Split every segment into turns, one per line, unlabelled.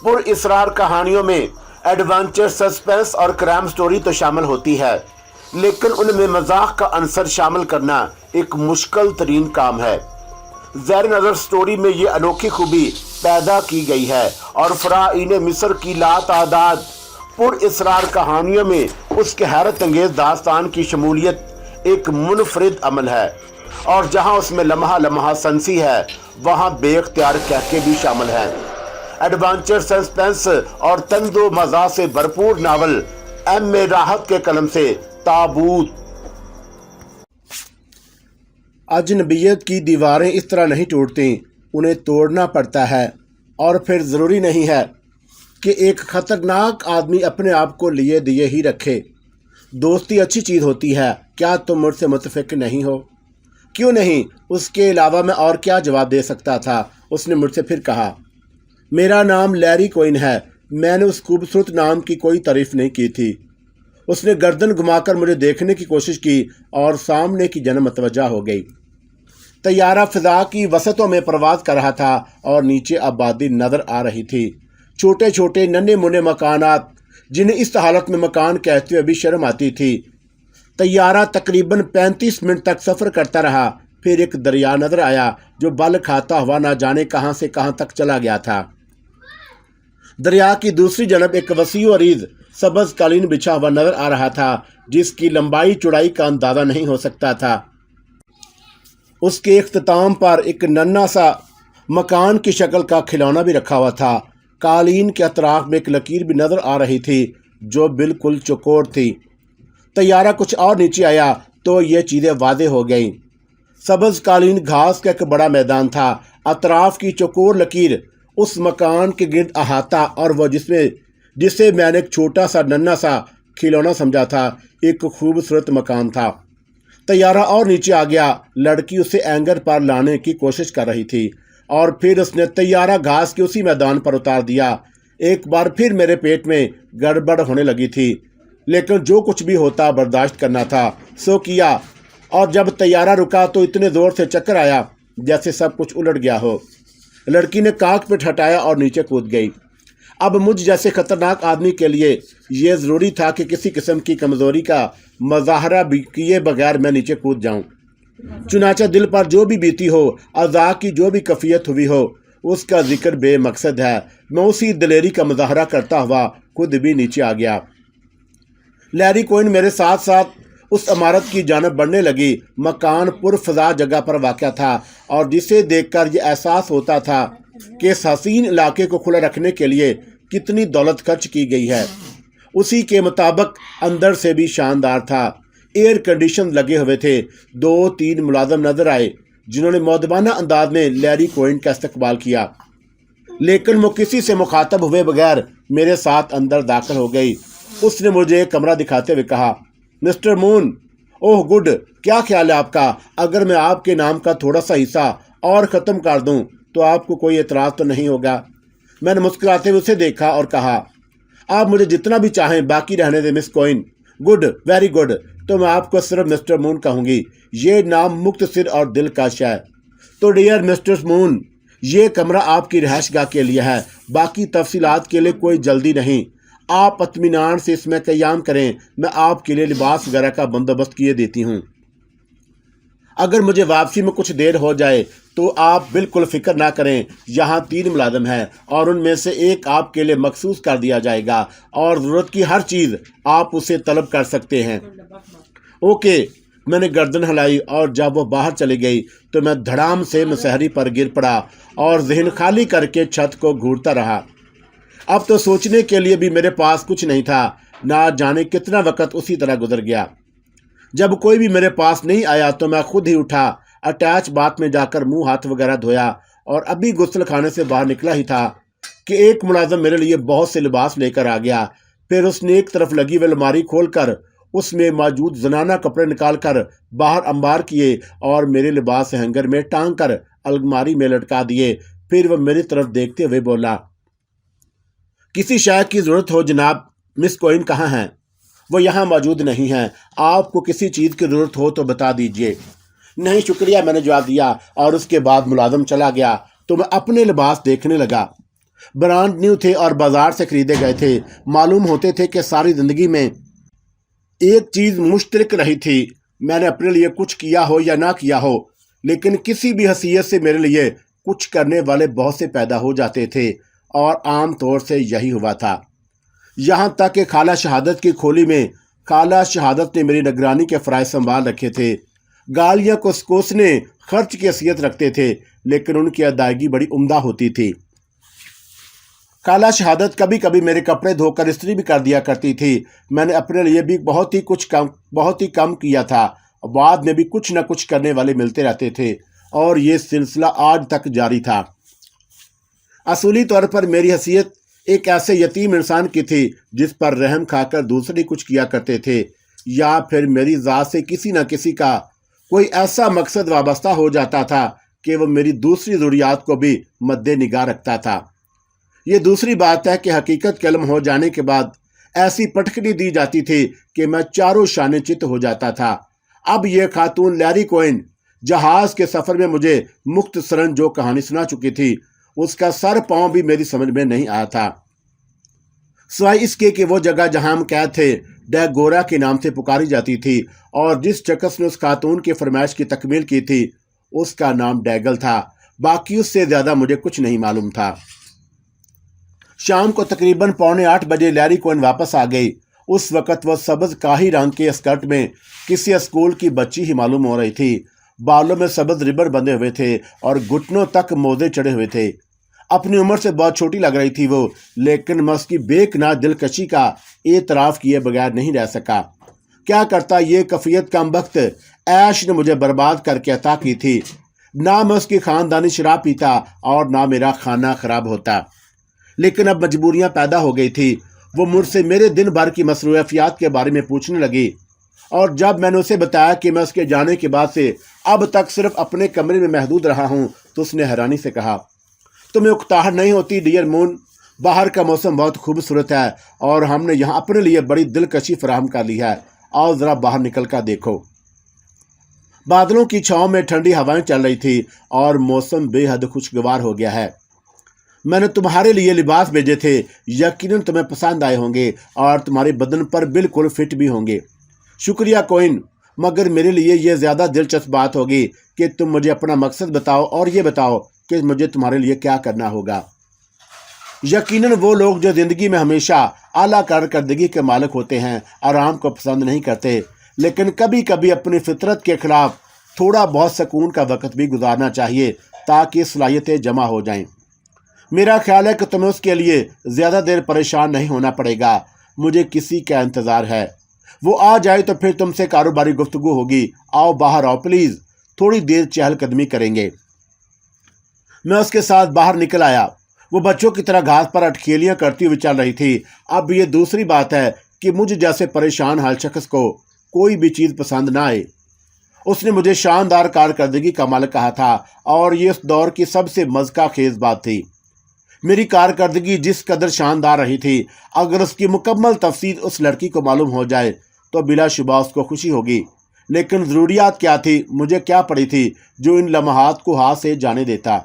پر اسرار کہانیوں میں adventure, suspense اور کرائم سٹوری تو شامل ہوتی ہے، لیکن ان میں مزاح کا عنصر شامل کرنا ایک مشکل ترین کام ہے۔ زیر نظر سٹوری میں یہ انوکھی خوبی پیدا کی گئی ہے اور فرعون مصر کی لاتعداد پر اسرار کہانیوں میں اس کے حیرت انگیز داستان کی شمولیت ایک منفرد عمل ہے، اور جہاں اس میں لمحہ لمحہ سنسی ہے وہاں بے اختیار کہکے بھی شامل ہیں۔ ایڈونچر، سسپینس اور طنز و مزاح سے بھرپور ناول ایم اے راحت کے قلم سے تابوت۔ اجنبیت کی دیواریں اس طرح نہیں ٹوٹتی، انہیں توڑنا پڑتا ہے، اور پھر ضروری نہیں ہے کہ ایک خطرناک آدمی اپنے آپ کو لیے دیے ہی رکھے۔ دوستی اچھی چیز ہوتی ہے، کیا تم مجھ سے متفق نہیں ہو؟ کیوں نہیں، اس کے علاوہ میں اور کیا جواب دے سکتا تھا؟ اس نے مجھ سے پھر کہا، میرا نام لیری کوئن ہے۔ میں نے اس خوبصورت نام کی کوئی تعریف نہیں کی تھی۔ اس نے گردن گھما کر مجھے دیکھنے کی کوشش کی اور سامنے کی جانب متوجہ ہو گئی۔ طیارہ فضا کی وسطوں میں پرواز کر رہا تھا اور نیچے آبادی نظر آ رہی تھی، چھوٹے چھوٹے ننھے منھے مکانات جنہیں اس حالت میں مکان کہتے ہوئے بھی شرم آتی تھی۔ طیارہ تقریباً 35 منٹ تک سفر کرتا رہا، پھر ایک دریا نظر آیا جو بل کھاتا ہوا نہ جانے کہاں سے کہاں تک چلا گیا تھا۔ دریا کی دوسری جانب ایک وسیع و عریض سبز قالین بچھا ہوا نظر آ رہا تھا جس کی لمبائی چوڑائی کا اندازہ نہیں ہو سکتا تھا۔ اس کے اختتام پر ایک ننھا سا مکان کی شکل کا کھلونا بھی رکھا ہوا تھا۔ قالین کے اطراف میں ایک لکیر بھی نظر آ رہی تھی جو بالکل چوکور تھی۔ طیارہ کچھ اور نیچے آیا تو یہ چیزیں واضح ہو گئیں۔ سبز قالین گھاس کا ایک بڑا میدان تھا، اطراف کی چوکور لکیر اس مکان کے گرد احاطہ، اور وہ جسے میں نے ایک چھوٹا سا ننھا سا کھلونا سمجھا تھا، ایک خوبصورت مکان تھا۔ طیارہ اور نیچے آ گیا، لڑکی اسے اینگر پر لانے کی کوشش کر رہی تھی، اور پھر اس نے طیارہ گھاس کے اسی میدان پر اتار دیا۔ ایک بار پھر میرے پیٹ میں گڑبڑ ہونے لگی تھی، لیکن جو کچھ بھی ہوتا برداشت کرنا تھا سو کیا، اور جب طیارہ رکا تو اتنے زور سے چکر آیا جیسے سب کچھ الٹ گیا ہو۔ لڑکی نے کاکپٹ ہٹایا اور نیچے کود گئی۔ اب مجھ جیسے خطرناک آدمی کے لیے یہ ضروری تھا کہ کسی قسم کی کمزوری کا مظاہرہ کیے بغیر میں نیچے کود جاؤں۔ چنانچہ دل پر جو بھی بیتی ہو، اعضاء کی جو بھی کیفیت ہوئی ہو، اس کا ذکر بے مقصد ہے۔ میں اسی دلیری کا مظاہرہ کرتا ہوا خود بھی نیچے آ گیا۔ لیری کوئن میرے ساتھ ساتھ اس عمارت کی جانب بڑھنے لگی۔ مکان پر فضا جگہ پر واقع تھا، اور جسے دیکھ کر یہ احساس ہوتا تھا کہ اس حسین علاقے کو کھلا رکھنے کے لیے کتنی دولت خرچ کی گئی ہے۔ اسی کے مطابق اندر سے بھی شاندار تھا۔ ایئر کنڈیشن لگے ہوئے تھے۔ 2-3 ملازم نظر آئے جنہوں نے مؤدبانہ انداز میں لیری کوئن کا استقبال کیا، لیکن وہ کسی سے مخاطب ہوئے بغیر میرے ساتھ اندر داخل ہو گئی۔ اس نے مجھے ایک کمرہ دکھاتے ہوئے کہا، مسٹر مون، اوہ گڈ، کیا خیال ہے آپ کا؟ اگر میں آپ کے نام کا تھوڑا سا حصہ اور ختم کر دوں تو آپ کو کوئی اعتراض تو نہیں ہوگا؟ میں نے مسکراتے ہوئے اسے دیکھا اور کہا، آپ مجھے جتنا بھی چاہیں باقی رہنے دیں مس کوئن۔ گڈ، ویری گڈ، تو میں آپ کو صرف مسٹر مون کہوں گی، یہ نام مختصر اور دلکش ہے۔ تو ڈیئر مسٹر مون، یہ کمرہ آپ کی رہائش گاہ کے لیے ہے، باقی تفصیلات کے لیے کوئی جلدی نہیں۔ آپ اطمینان سے اس میں قیام کریں، میں آپ کے لیے لباس وغیرہ کا بندوبست کیے دیتی ہوں۔ اگر مجھے واپسی میں کچھ دیر ہو جائے تو آپ بالکل فکر نہ کریں، یہاں 3 ملازم ہیں اور ان میں سے ایک آپ کے لیے مخصوص کر دیا جائے گا، اور ضرورت کی ہر چیز آپ اسے طلب کر سکتے ہیں۔ اوکے، میں نے گردن ہلائی، اور جب وہ باہر چلی گئی تو میں دھڑام سے مسہری پر گر پڑا اور ذہن خالی کر کے چھت کو گھورتا رہا۔ اب تو سوچنے کے لیے بھی میرے پاس کچھ نہیں تھا، نہ جانے کتنا وقت اسی طرح گزر گیا۔ جب کوئی بھی میرے پاس نہیں آیا تو میں خود ہی اٹھا، اٹیچ باتھ میں جا کر منہ ہاتھ وغیرہ دھویا، اور ابھی غسل خانے سے باہر نکلا ہی تھا کہ ایک ملازم میرے لیے بہت سے لباس لے کر آ گیا۔ پھر اس نے ایک طرف لگی ہوئی الماری کھول کر اس میں موجود زنانہ کپڑے نکال کر باہر انبار کیے اور میرے لباس ہینگر میں ٹانگ کر الماری میں لٹکا دیے۔ پھر وہ میری طرف دیکھتے ہوئے بولا، کسی شے کی ضرورت ہو جناب، مس کوئن کہاں ہیں؟ وہ یہاں موجود نہیں ہیں، آپ کو کسی چیز کی ضرورت ہو تو بتا دیجئے۔ نہیں شکریہ، میں نے جواب دیا، اور اس کے بعد ملازم چلا گیا تو میں اپنے لباس دیکھنے لگا۔ ब्रांड न्यू थे और बाजार से खरीदे गए थे। मालूम होते थे कि सारी जिंदगी में एक चीज मुश्तरक रही थी, मैंने अपने लिए कुछ किया हो या ना किया हो, लेकिन किसी भी हैसियत से मेरे लिए कुछ करने वाले बहुत से पैदा हो जाते थे और आम तौर से यही हुआ था। यहाँ तक कि खाला शहादत की खोली में खाला शहादत ने मेरी निगरानी के फ़राइज़ संभाल रखे थे। गालियाँ को कोसने खर्च की हैसियत रखते थे, लेकिन उनकी अदायगी बड़ी उम्दा होती थी। खाला शहादत कभी कभी मेरे कपड़े धोकर इस्त्री भी कर दिया करती थी। मैंने अपने लिए भी बहुत ही कम किया था। बाद में भी कुछ न कुछ करने वाले मिलते रहते थे और ये सिलसिला आज तक जारी था। असूली तौर पर मेरी हैसियत एक ऐसे यतीम इंसान की थी जिस पर रहम खाकर दूसरे कुछ किया करते थे, या फिर मेरी ज़ात से किसी न किसी का कोई ऐसा मकसद वाबस्ता हो जाता था कि वह मेरी दूसरी ज़रूरियात को भी मद्दे निगाह रखता था। ये दूसरी बात है कि हकीकत के इल्म हो जाने के बाद ऐसी पटखनी दी जाती थी कि मैं चारों शाने चित्त हो जाता था। अब ये खातून लैरी कोइन जहाज़ के सफ़र में मुझे मुख्तसरन जो कहानी सुना चुकी थी, उसका सर पाँव भी मेरी समझ में नहीं आया था, सिवाय इसके कि वो जगह जहां हम कैद थे डैगोरा के नाम से पुकारी जाती थी और जिस शख्स ने उस खातून की फरमाइश की तकमील की थी उसका नाम डैगल था। बाकी उससे ज़्यादा मुझे कुछ नहीं मालूम था। शाम को तकरीबन 7:45 बजे लैरी कोइन वापस आ गई। उस वक़्त वह सब्ज़ काही रंग के स्कर्ट में किसी स्कूल की बच्ची ही मालूम हो रही थी। बालों में सब्ज़ रिबन बंधे हुए थे और घुटनों तक मोजे चढ़े हुए थे। अपनी उम्र से बहुत छोटी लग रही थी वो, लेकिन मैं उसकी बेकना दिलकशी का एतराफ़ किए बगैर नहीं रह सका। क्या करता, ये कफ़ियत कम वक्त ऐश ने मुझे बर्बाद करके अता की थी। ना मैं उसकी ख़ानदानी शराब पीता और ना मेरा खाना ख़राब होता, लेकिन अब मजबूरियां पैदा हो गई थी। वो मुझसे मेरे दिन भर की मसरूफियात के बारे में पूछने लगी और जब मैंने उसे बताया कि मैं उसके जाने के बाद से अब तक सिर्फ अपने कमरे में महदूद रहा हूं, तो उसने हैरानी से कहा, तुम्हें उकताहट नहीं होती डियर मून? बाहर का मौसम बहुत खूबसूरत है और हमने यहाँ अपने लिए बड़ी दिलकशी फराहम कर ली है। आओ ज़रा बाहर निकल कर देखो। बादलों की छाँव में ठंडी हवाएं चल रही थी और मौसम बेहद खुशगवार हो गया है। मैंने तुम्हारे लिए लिबास भेजे थे, यकीनन तुम्हें पसंद आए होंगे और तुम्हारे बदन पर बिल्कुल फिट भी होंगे। शुक्रिया कोइन, मगर मेरे लिए यह ज़्यादा दिलचस्प बात होगी कि तुम मुझे अपना मकसद बताओ और ये बताओ कि मुझे तुम्हारे लिए क्या करना होगा। यकीनन वो लोग जो ज़िंदगी में हमेशा आला कारकर्दगी के मालिक होते हैं आराम को पसंद नहीं करते, लेकिन कभी कभी अपनी फितरत के खिलाफ थोड़ा बहुत सुकून का वक्त भी गुजारना चाहिए ताकि सलाहियतें जमा हो जाएं। मेरा ख्याल है कि तुम्हें उसके लिए ज़्यादा देर परेशान नहीं होना पड़ेगा। मुझे किसी का इंतज़ार है, वो आ जाए तो फिर तुमसे कारोबारी गुफ्तगू होगी। आओ बाहर आओ प्लीज़, थोड़ी देर चहलकदमी करेंगे। मैं उसके साथ बाहर निकल आया। वो बच्चों की तरह घास पर अटखेलियाँ करती हुई चल रही थी। अब ये दूसरी बात है कि मुझ जैसे परेशान हाल शख्स को कोई भी चीज़ पसंद ना आए। उसने मुझे शानदार कारकर्दगी का मालिक कहा था और ये उस दौर की सबसे मज़का खेज बात थी। मेरी कारकर्दगी जिस कदर शानदार रही थी, अगर उसकी मुकम्मल तफसील उस लड़की को मालूम हो जाए तो बिलाशुबा उसको खुशी होगी। लेकिन ज़रूरियात क्या थी, मुझे क्या पड़ी थी जो इन लम्हात को हाथ से जाने देता।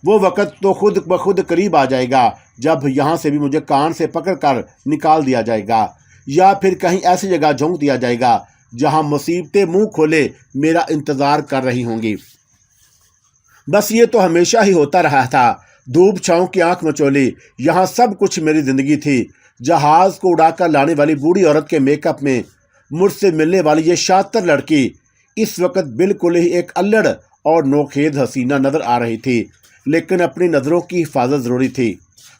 वो वक़्त तो खुद ब खुद करीब आ जाएगा जब यहाँ से भी मुझे कान से पकड़ कर निकाल दिया जाएगा या फिर कहीं ऐसी जगह झोंक दिया जाएगा जहाँ मुसीबतें मुंह खोले मेरा इंतज़ार कर रही होंगी। बस ये तो हमेशा ही होता रहा था। धूप छाँव की आंख मचोली, यहाँ सब कुछ मेरी ज़िंदगी थी। जहाज़ को उड़ाकर लाने वाली बूढ़ी औरत के मेकअप में मुझसे मिलने वाली ये शातिर लड़की इस वक्त बिल्कुल ही एक अल्लड़ और नोखेद हसीना नज़र आ रही थी, लेकिन अपनी नज़रों की हिफाजत ज़रूरी थी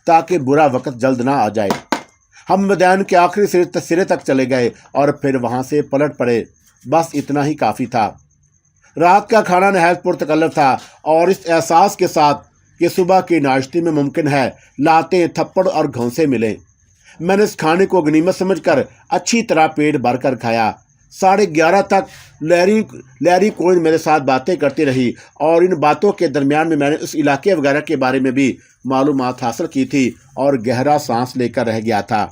ताकि बुरा वक्त जल्द ना आ जाए। हम मैदान के आखिरी सिरे तक चले गए और फिर वहाँ से पलट पड़े। बस इतना ही काफ़ी था। रात का खाना नहायत पुरतकल्लफ था और इस एहसास के साथ कि सुबह के नाश्ते में मुमकिन है लाते थप्पड़ और घौंसे मिलें, मैंने इस खाने को गनीमत समझकर अच्छी तरह पेट भर कर खाया। 11:30 तक लैरी कोइन मेरे साथ बातें करती रही और इन बातों के दरमियान में मैंने उस इलाके वगैरह के बारे में भी मालूमात हासिल की थी और गहरा सांस लेकर रह गया था।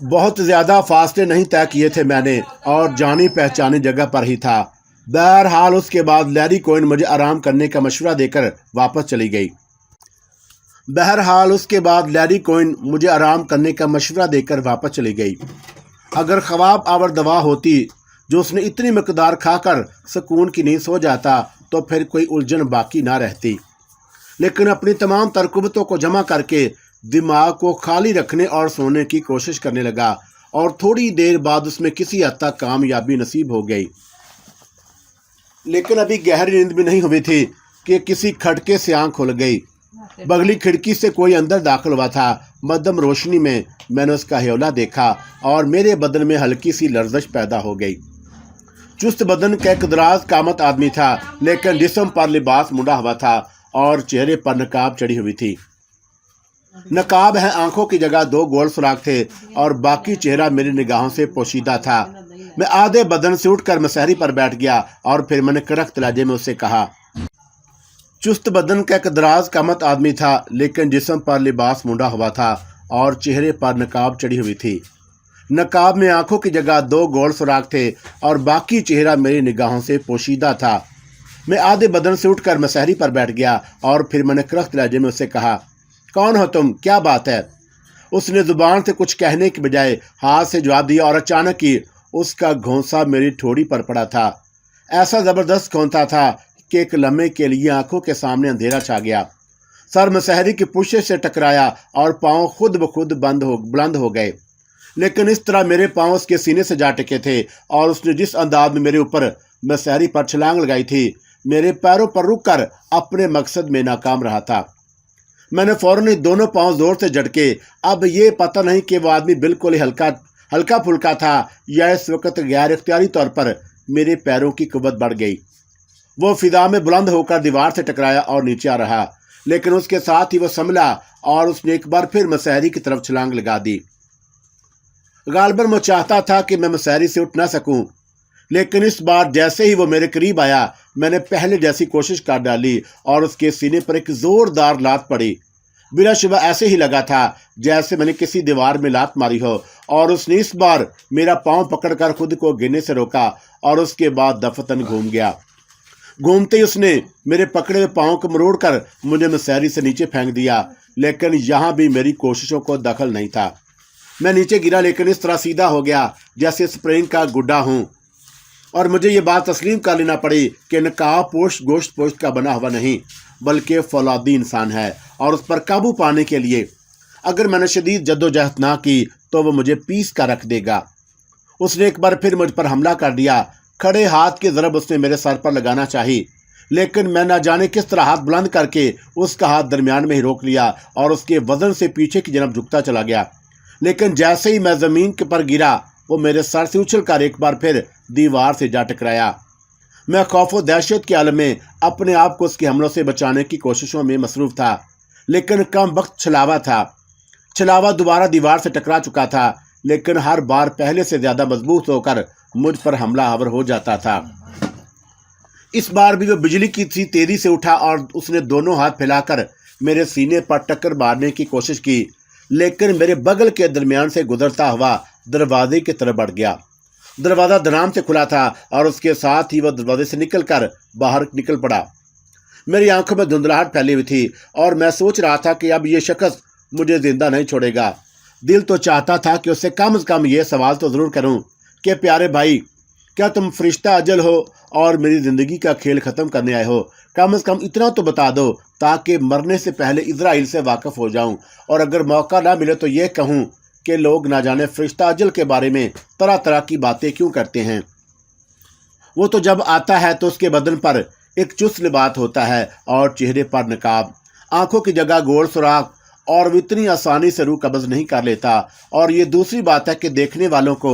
बहुत ज़्यादा फासले नहीं तय किए थे मैंने और जानी पहचानी जगह पर ही था। बहरहाल उसके बाद लैरी कोइन मुझे आराम करने का मशवरा देकर वापस चली गई। बहरहाल उसके बाद लैरी कोइन मुझे आराम करने का मशवरा देकर वापस चली गई। अगर ख्वाब आवर दवा होती जो उसने इतनी मकदार खाकर सुकून की नींद सो जाता तो फिर कोई उलझन बाकी ना रहती। लेकिन अपनी तमाम तरकुबतों को जमा करके दिमाग को खाली रखने और सोने की कोशिश करने लगा और थोड़ी देर बाद उसमें किसी हद तक कामयाबी नसीब हो गई। लेकिन अभी गहरी नींद भी नहीं हुई थी कि किसी खटके से आंख खुल गई। बगली खिड़की से कोई अंदर दाखिल हुआ था। मध्यम रोशनी में मैंने उसका ह्योला देखा और मेरे बदन में हल्की सी लर्जिश पैदा हो गई। चुस्त बदन का एक दराज कामत आदमी था, लेकिन जिस्म पर लिबास मुड़ा हुआ था और चेहरे पर नकाब चढ़ी हुई थी। नकाब है आंखों की जगह 2 गोल सुराख थे और बाकी चेहरा मेरी निगाहों से पोशीदा था। मैं आधे बदन से उठकर मसहरी पर बैठ गया और फिर मैंने कड़क लहजे में उससे कहा। चुस्त बदन का एक दराज कामत आदमी था, लेकिन जिस्म पर लिबास मुड़ा हुआ था और चेहरे पर नकाब चढ़ी हुई थी। नकाब में आंखों की जगह 2 गोल सुराख थे और बाकी चेहरा मेरी निगाहों से पोशीदा था। मैं आधे बदन से उठकर मसहरी पर बैठ गया और फिर मैंने कड़क लहजे में उससे कहा, कौन हो तुम, क्या बात है? उसने जुबान से कुछ कहने के बजाय हाथ से जवाब दिया और अचानक ही उसका घोंसा मेरी ठोड़ी पर पड़ा था। ऐसा ज़बरदस्त घोंसा था कि एक लम्हे के लिए आंखों के सामने अंधेरा छा गया। सर मसहरी की पुष्ट से टकराया और पाँव खुद ब खुद बुलंद हो गए, लेकिन इस तरह मेरे पाँव उसके सीने से जा टिके थे और उसने जिस अंदाज में मेरे ऊपर मसहरी पर छलांग लगाई थी, मेरे पैरों पर रुककर अपने मकसद में नाकाम रहा था। मैंने फौरन ही दोनों पांव जोर से झटके। अब ये पता नहीं कि वो आदमी बिल्कुल ही हल्का फुल्का था या इस वक्त गैर इख्तियारी तौर पर मेरे पैरों की कुव्वत बढ़ गई। वो फिजा में बुलंद होकर दीवार से टकराया और नीचे आ रहा, लेकिन उसके साथ ही वो संभला और उसने एक बार फिर मसहरी की तरफ छलांग लगा दी। गालिबन वो चाहता था कि मैं मसहरी से उठ ना सकूं, लेकिन इस बार जैसे ही वो मेरे करीब आया, मैंने पहले जैसी कोशिश कर डाली और उसके सीने पर एक जोरदार लात पड़ी। बिलाशुबा ऐसे ही लगा था जैसे मैंने किसी दीवार में लात मारी हो, और उसने इस बार मेरा पांव पकड़कर खुद को गिरने से रोका और उसके बाद दफतन घूम गया। घूमते ही उसने मेरे पकड़े हुए पांव को मरोड़कर मुझे मसहरी से नीचे फेंक दिया, लेकिन यहाँ भी मेरी कोशिशों को दखल नहीं था। मैं नीचे गिरा, लेकिन इस तरह सीधा हो गया जैसे स्प्रिंग का गुड्डा हूँ, और मुझे ये बात तस्लीम कर लेना पड़ी कि नकाब पोस्ट गोश्त पोस्ट का बना हुआ नहीं, बल्कि फौलादी इंसान है, और उस पर काबू पाने के लिए अगर मैंने शदीद जद्दोजहद ना की तो वो मुझे पीस कर रख देगा। उसने एक बार फिर मुझ पर हमला कर दिया। खड़े हाथ की ज़रब उसने मेरे सर पर लगाना चाही, लेकिन मैं न जाने किस तरह हाथ बुलंद करके उसका हाथ दरमियान में ही रोक लिया और उसके वजन से पीछे की तरफ झुकता चला गया। लेकिन जैसे ही मैं ज़मीन के पर गिरा, वो मेरे सर से उछलकर एक बार फिर दीवार से जा टकराया। मैं खौफ व दहशत के आलम में अपने आप को उसके हमलों से बचाने की कोशिशों में मसरूफ़ था, लेकिन कम वक्त छलावा था। छलावा दोबारा दीवार से टकरा चुका था, लेकिन हर बार पहले से ज़्यादा मजबूत होकर मुझ पर हमला आवर हो जाता था। इस बार भी वो बिजली की सी तेजी से उठा और उसने दोनों हाथ फैलाकर मेरे सीने पर टक्कर मारने की कोशिश की, लेकिन मेरे बगल के दरमियान से गुजरता हुआ दरवाजे की तरफ बढ़ गया। दरवाज़ा धड़ाम से खुला था और उसके साथ ही वह दरवाजे से निकलकर बाहर निकल पड़ा। मेरी आंखों में धुंधलाहट फैली हुई थी और मैं सोच रहा था कि अब ये शख्स मुझे जिंदा नहीं छोड़ेगा। दिल तो चाहता था कि उससे कम से कम ये सवाल तो ज़रूर करूं कि प्यारे भाई, क्या तुम फरिश्ता अजल हो और मेरी ज़िंदगी का खेल ख़त्म करने आए हो? कम से कम इतना तो बता दो ताकि मरने से पहले इज़राइल से वाकिफ़ हो जाऊं, और अगर मौका ना मिले तो ये कहूं कि लोग ना जाने फरिश्ता अजल के बारे में तरह तरह की बातें क्यों करते हैं। वो तो जब आता है तो उसके बदन पर एक चुस्त लिबास होता है और चेहरे पर नकाब, आंखों की जगह गोल सुराख, और वो इतनी आसानी से रूह कब्ज़ नहीं कर लेता। और ये दूसरी बात है कि देखने वालों को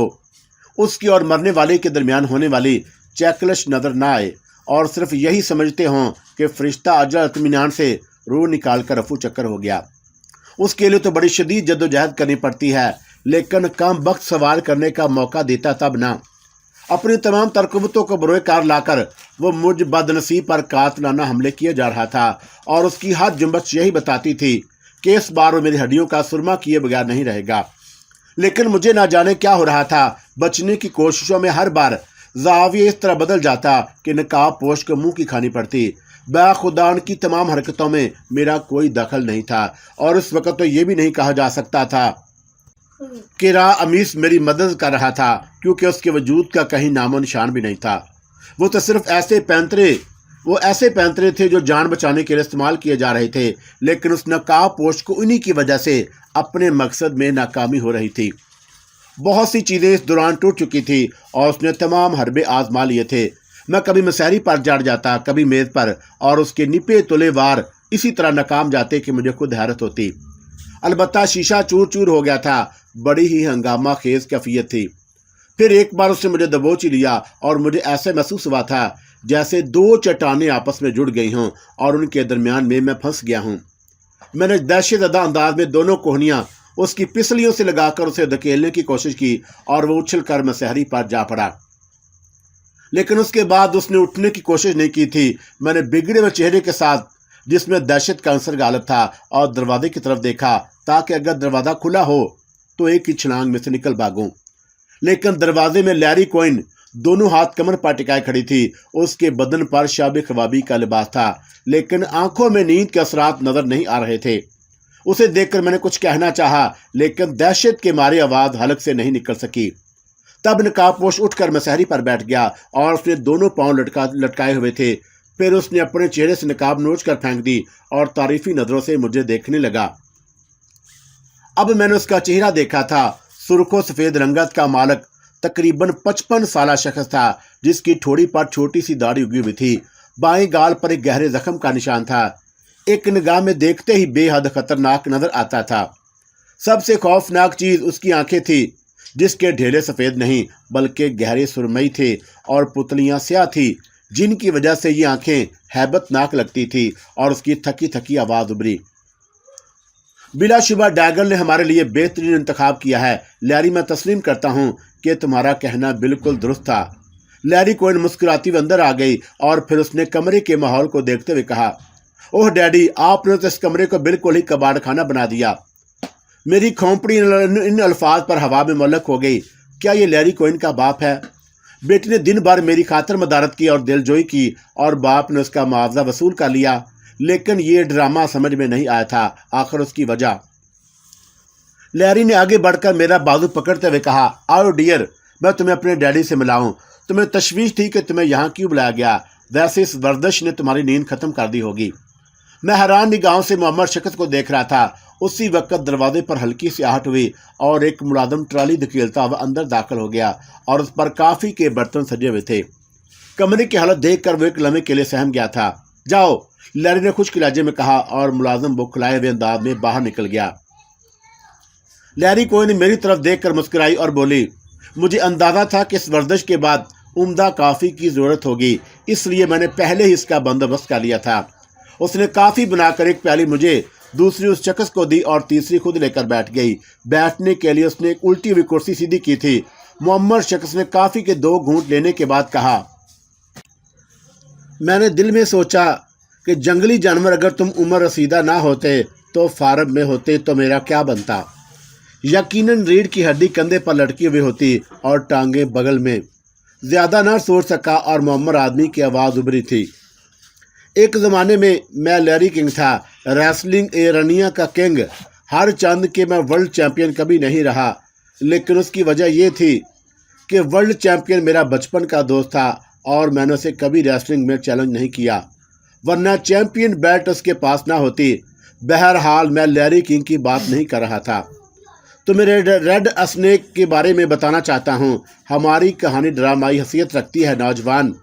उसकी और मरने वाले के दरमियान होने वाली चैकलश नज़र ना आए और सिर्फ यही समझते हों कि फरिश्ता अजल इत्मीनान से रूह निकाल कर रफू चक्कर हो गया। उसके लिए तो बड़ी शदीद जद्दोजहद करनी पड़ती है, लेकिन कम वक्त सवाल करने का मौका देता तब ना। अपनी तमाम तरकबतों को बरोए कार लाकर वो मुझ बदनसीब पर कातलाना हमले किए जा रहा था, और उसकी हर जुम्बश यही बताती थी कि इस बार वो मेरी हड्डियों का सुरमा किए बगैर नहीं रहेगा। लेकिन मुझे ना जाने क्या हो रहा था। बचने की कोशिशों में हर बार जाविया इस तरह बदल जाता कि नकाब पोश को मुंह की खानी पड़ती। باخुदा उनकी तमाम हरकतों में मेरा कोई दखल नहीं था, और उस वक्त तो ये भी नहीं कहा जा सकता था कि अमीस मेरी मदद कर रहा था, क्योंकि उसके वजूद का कहीं नामो निशान भी नहीं था। वो तो सिर्फ ऐसे पैंतरे थे जो जान बचाने के लिए इस्तेमाल किए जा रहे थे, लेकिन उस नकाब पोश को उन्हीं की वजह से अपने मकसद में नाकामी हो रही थी। बहुत सी चीज़ें इस दौरान टूट चुकी थी और उसने तमाम हरबे आजमा लिए थे। मैं कभी मसहरी पर जड़ जाता, कभी मेज़ पर, और उसके निपे तुले वार इसी तरह नाकाम जाते कि मुझे खुद हैरत होती। अलबत्ता शीशा चूर चूर हो गया था। बड़ी ही हंगामा खेज कैफियत थी। फिर एक बार उसने मुझे दबोच लिया और मुझे ऐसे महसूस हुआ था जैसे दो चट्टानें आपस में जुड़ गई हों और उनके दरमियान में मैं फंस गया हूं। मैंने दहशतज़दा अंदाज में दोनों कोहनियां उसकी पिसलियों से लगाकर उसे धकेलने की कोशिश की और वो उछल कर मसहरी पर जा पड़ा, लेकिन उसके बाद उसने उठने की कोशिश नहीं की थी। मैंने बिगड़े हुए चेहरे के साथ, जिसमें दहशत का अंसर गालिब था, और दरवाजे की तरफ देखा ताकि अगर दरवाज़ा खुला हो तो एक ही छलांग में से निकल भागूं। लेकिन दरवाजे में लैरी कोइन दोनों हाथ कमर पर टिकाए खड़ी थी। उसके बदन पर शाबे ख्वाबी का लिबास था, लेकिन आंखों में नींद के असरात नजर नहीं आ रहे थे। उसे देखकर मैंने कुछ कहना चाहा, लेकिन दहशत के मारे आवाज हलक से नहीं निकल सकी। तब नकाबपोश उठकर मसहरी पर बैठ गया और उसने दोनों पांव लटकाए हुए थे। फिर उसने अपने चेहरे से नकाब नोच कर फेंक दी और तारीफी नजरों से मुझे देखने लगा। अब मैंने उसका चेहरा देखा था। सुर्खो सफेद रंगत का मालक तकरीबन 55 साला शख्स था, जिसकी ठोड़ी पर छोटी सी दाढ़ी उगी हुई थी। बाएं गाल पर एक गहरे जख्म का निशान था। एक निगाह में देखते ही बेहद खतरनाक नजर आता था। सबसे खौफनाक चीज उसकी आंखें थी, जिसके ढेले सफेद नहीं बल्कि गहरे सुरमई थे और पुतलियां स्याह थी, जिनकी वजह से ये आंखें हैबतनाक लगती थी। और उसकी थकी थकी आवाज उभरी, बिलाशुबा डैगल ने हमारे लिए बेहतरीन इंतखाब किया है। लैरी, मैं तस्लीम करता हूँ कि तुम्हारा कहना बिल्कुल दुरुस्त था। लैरी कोइन मुस्कुराती हुई अंदर आ गई और फिर उसने कमरे के माहौल को देखते हुए कहा, ओह डैडी, आपने तो इस कमरे को बिल्कुल ही कबाड़ खाना बना दिया। मेरी खोपड़ी इन अल्फाज पर हवा में मुअल्लक हो गई। क्या ये लैरी कोइन का बाप है? बेटी ने दिन भर मेरी खातर मदारत की और दिलजोई की, और बाप ने उसका मुआवजा वसूल कर लिया, लेकिन ये ड्रामा समझ में नहीं आया था। आखिर उसकी वजह। लैरी ने आगे बढ़कर मेरा बाजू पकड़ते हुए कहा, आओ डियर, मैं तुम्हें अपने डैडी से मिलाऊं। तुम्हें तशवीश थी कि तुम्हें यहाँ क्यों बुलाया गया। वैसे इस वर्जिश ने तुम्हारी नींद खत्म कर दी होगी। मैं हैरान निगाहों से मोहम्मद शख्स को देख रहा था। उसी वक्त दरवाजे पर हल्की सी आहट हुई और एक मुलाजिम ट्राली धकेलता हुआ अंदर दाखिल हो गया और उस पर काफी के बर्तन सजे हुए थे। कमरे की हालत देखकर वो एक लम्हे के लिए सहम गया था। जाओ, लैरी ने खुश्क लहजे में कहा और मुलाजिम बौखलाए हुए अंदाज में बाहर निकल गया। लैरी कोइन मेरी तरफ देखकर मुस्कुराई और बोली, मुझे अंदाजा था कि इस वर्जिश के बाद उम्दा काफ़ी की ज़रूरत होगी, इसलिए मैंने पहले ही इसका बंदोबस्त कर लिया था। उसने काफ़ी बनाकर एक प्याली मुझे, दूसरी उस शख्स को दी और तीसरी खुद लेकर बैठ गई। बैठने के लिए उसने एक उल्टी हुई कुर्सी सीधी की थी। मोहम्मद शख्स ने काफ़ी के 2 घूंट लेने के बाद कहा, मैंने दिल में सोचा कि जंगली जानवर अगर तुम उम्र रसीदा ना होते तो फारम में होते तो मेरा क्या बनता। यकीनन रीढ़ की हड्डी कंधे पर लटकी हुई होती और टांगे बगल में। ज़्यादा ना सोच सका और मोहम्मद आदमी की आवाज़ उभरी थी। एक ज़माने में मैं लैरी किंग था, रेसलिंग एरनिया का किंग। हर चंद के मैं वर्ल्ड चैंपियन कभी नहीं रहा, लेकिन उसकी वजह यह थी कि वर्ल्ड चैंपियन मेरा बचपन का दोस्त था और मैंने उसे कभी रेसलिंग में चैलेंज नहीं किया, वरना चैंपियन बेल्ट उसके पास ना होती। बहरहाल मैं लैरी किंग की बात नहीं कर रहा था। तो मैं रेड स्नेक के बारे में बताना चाहता हूँ। हमारी कहानी ड्रामाई हैसियत रखती है नौजवान।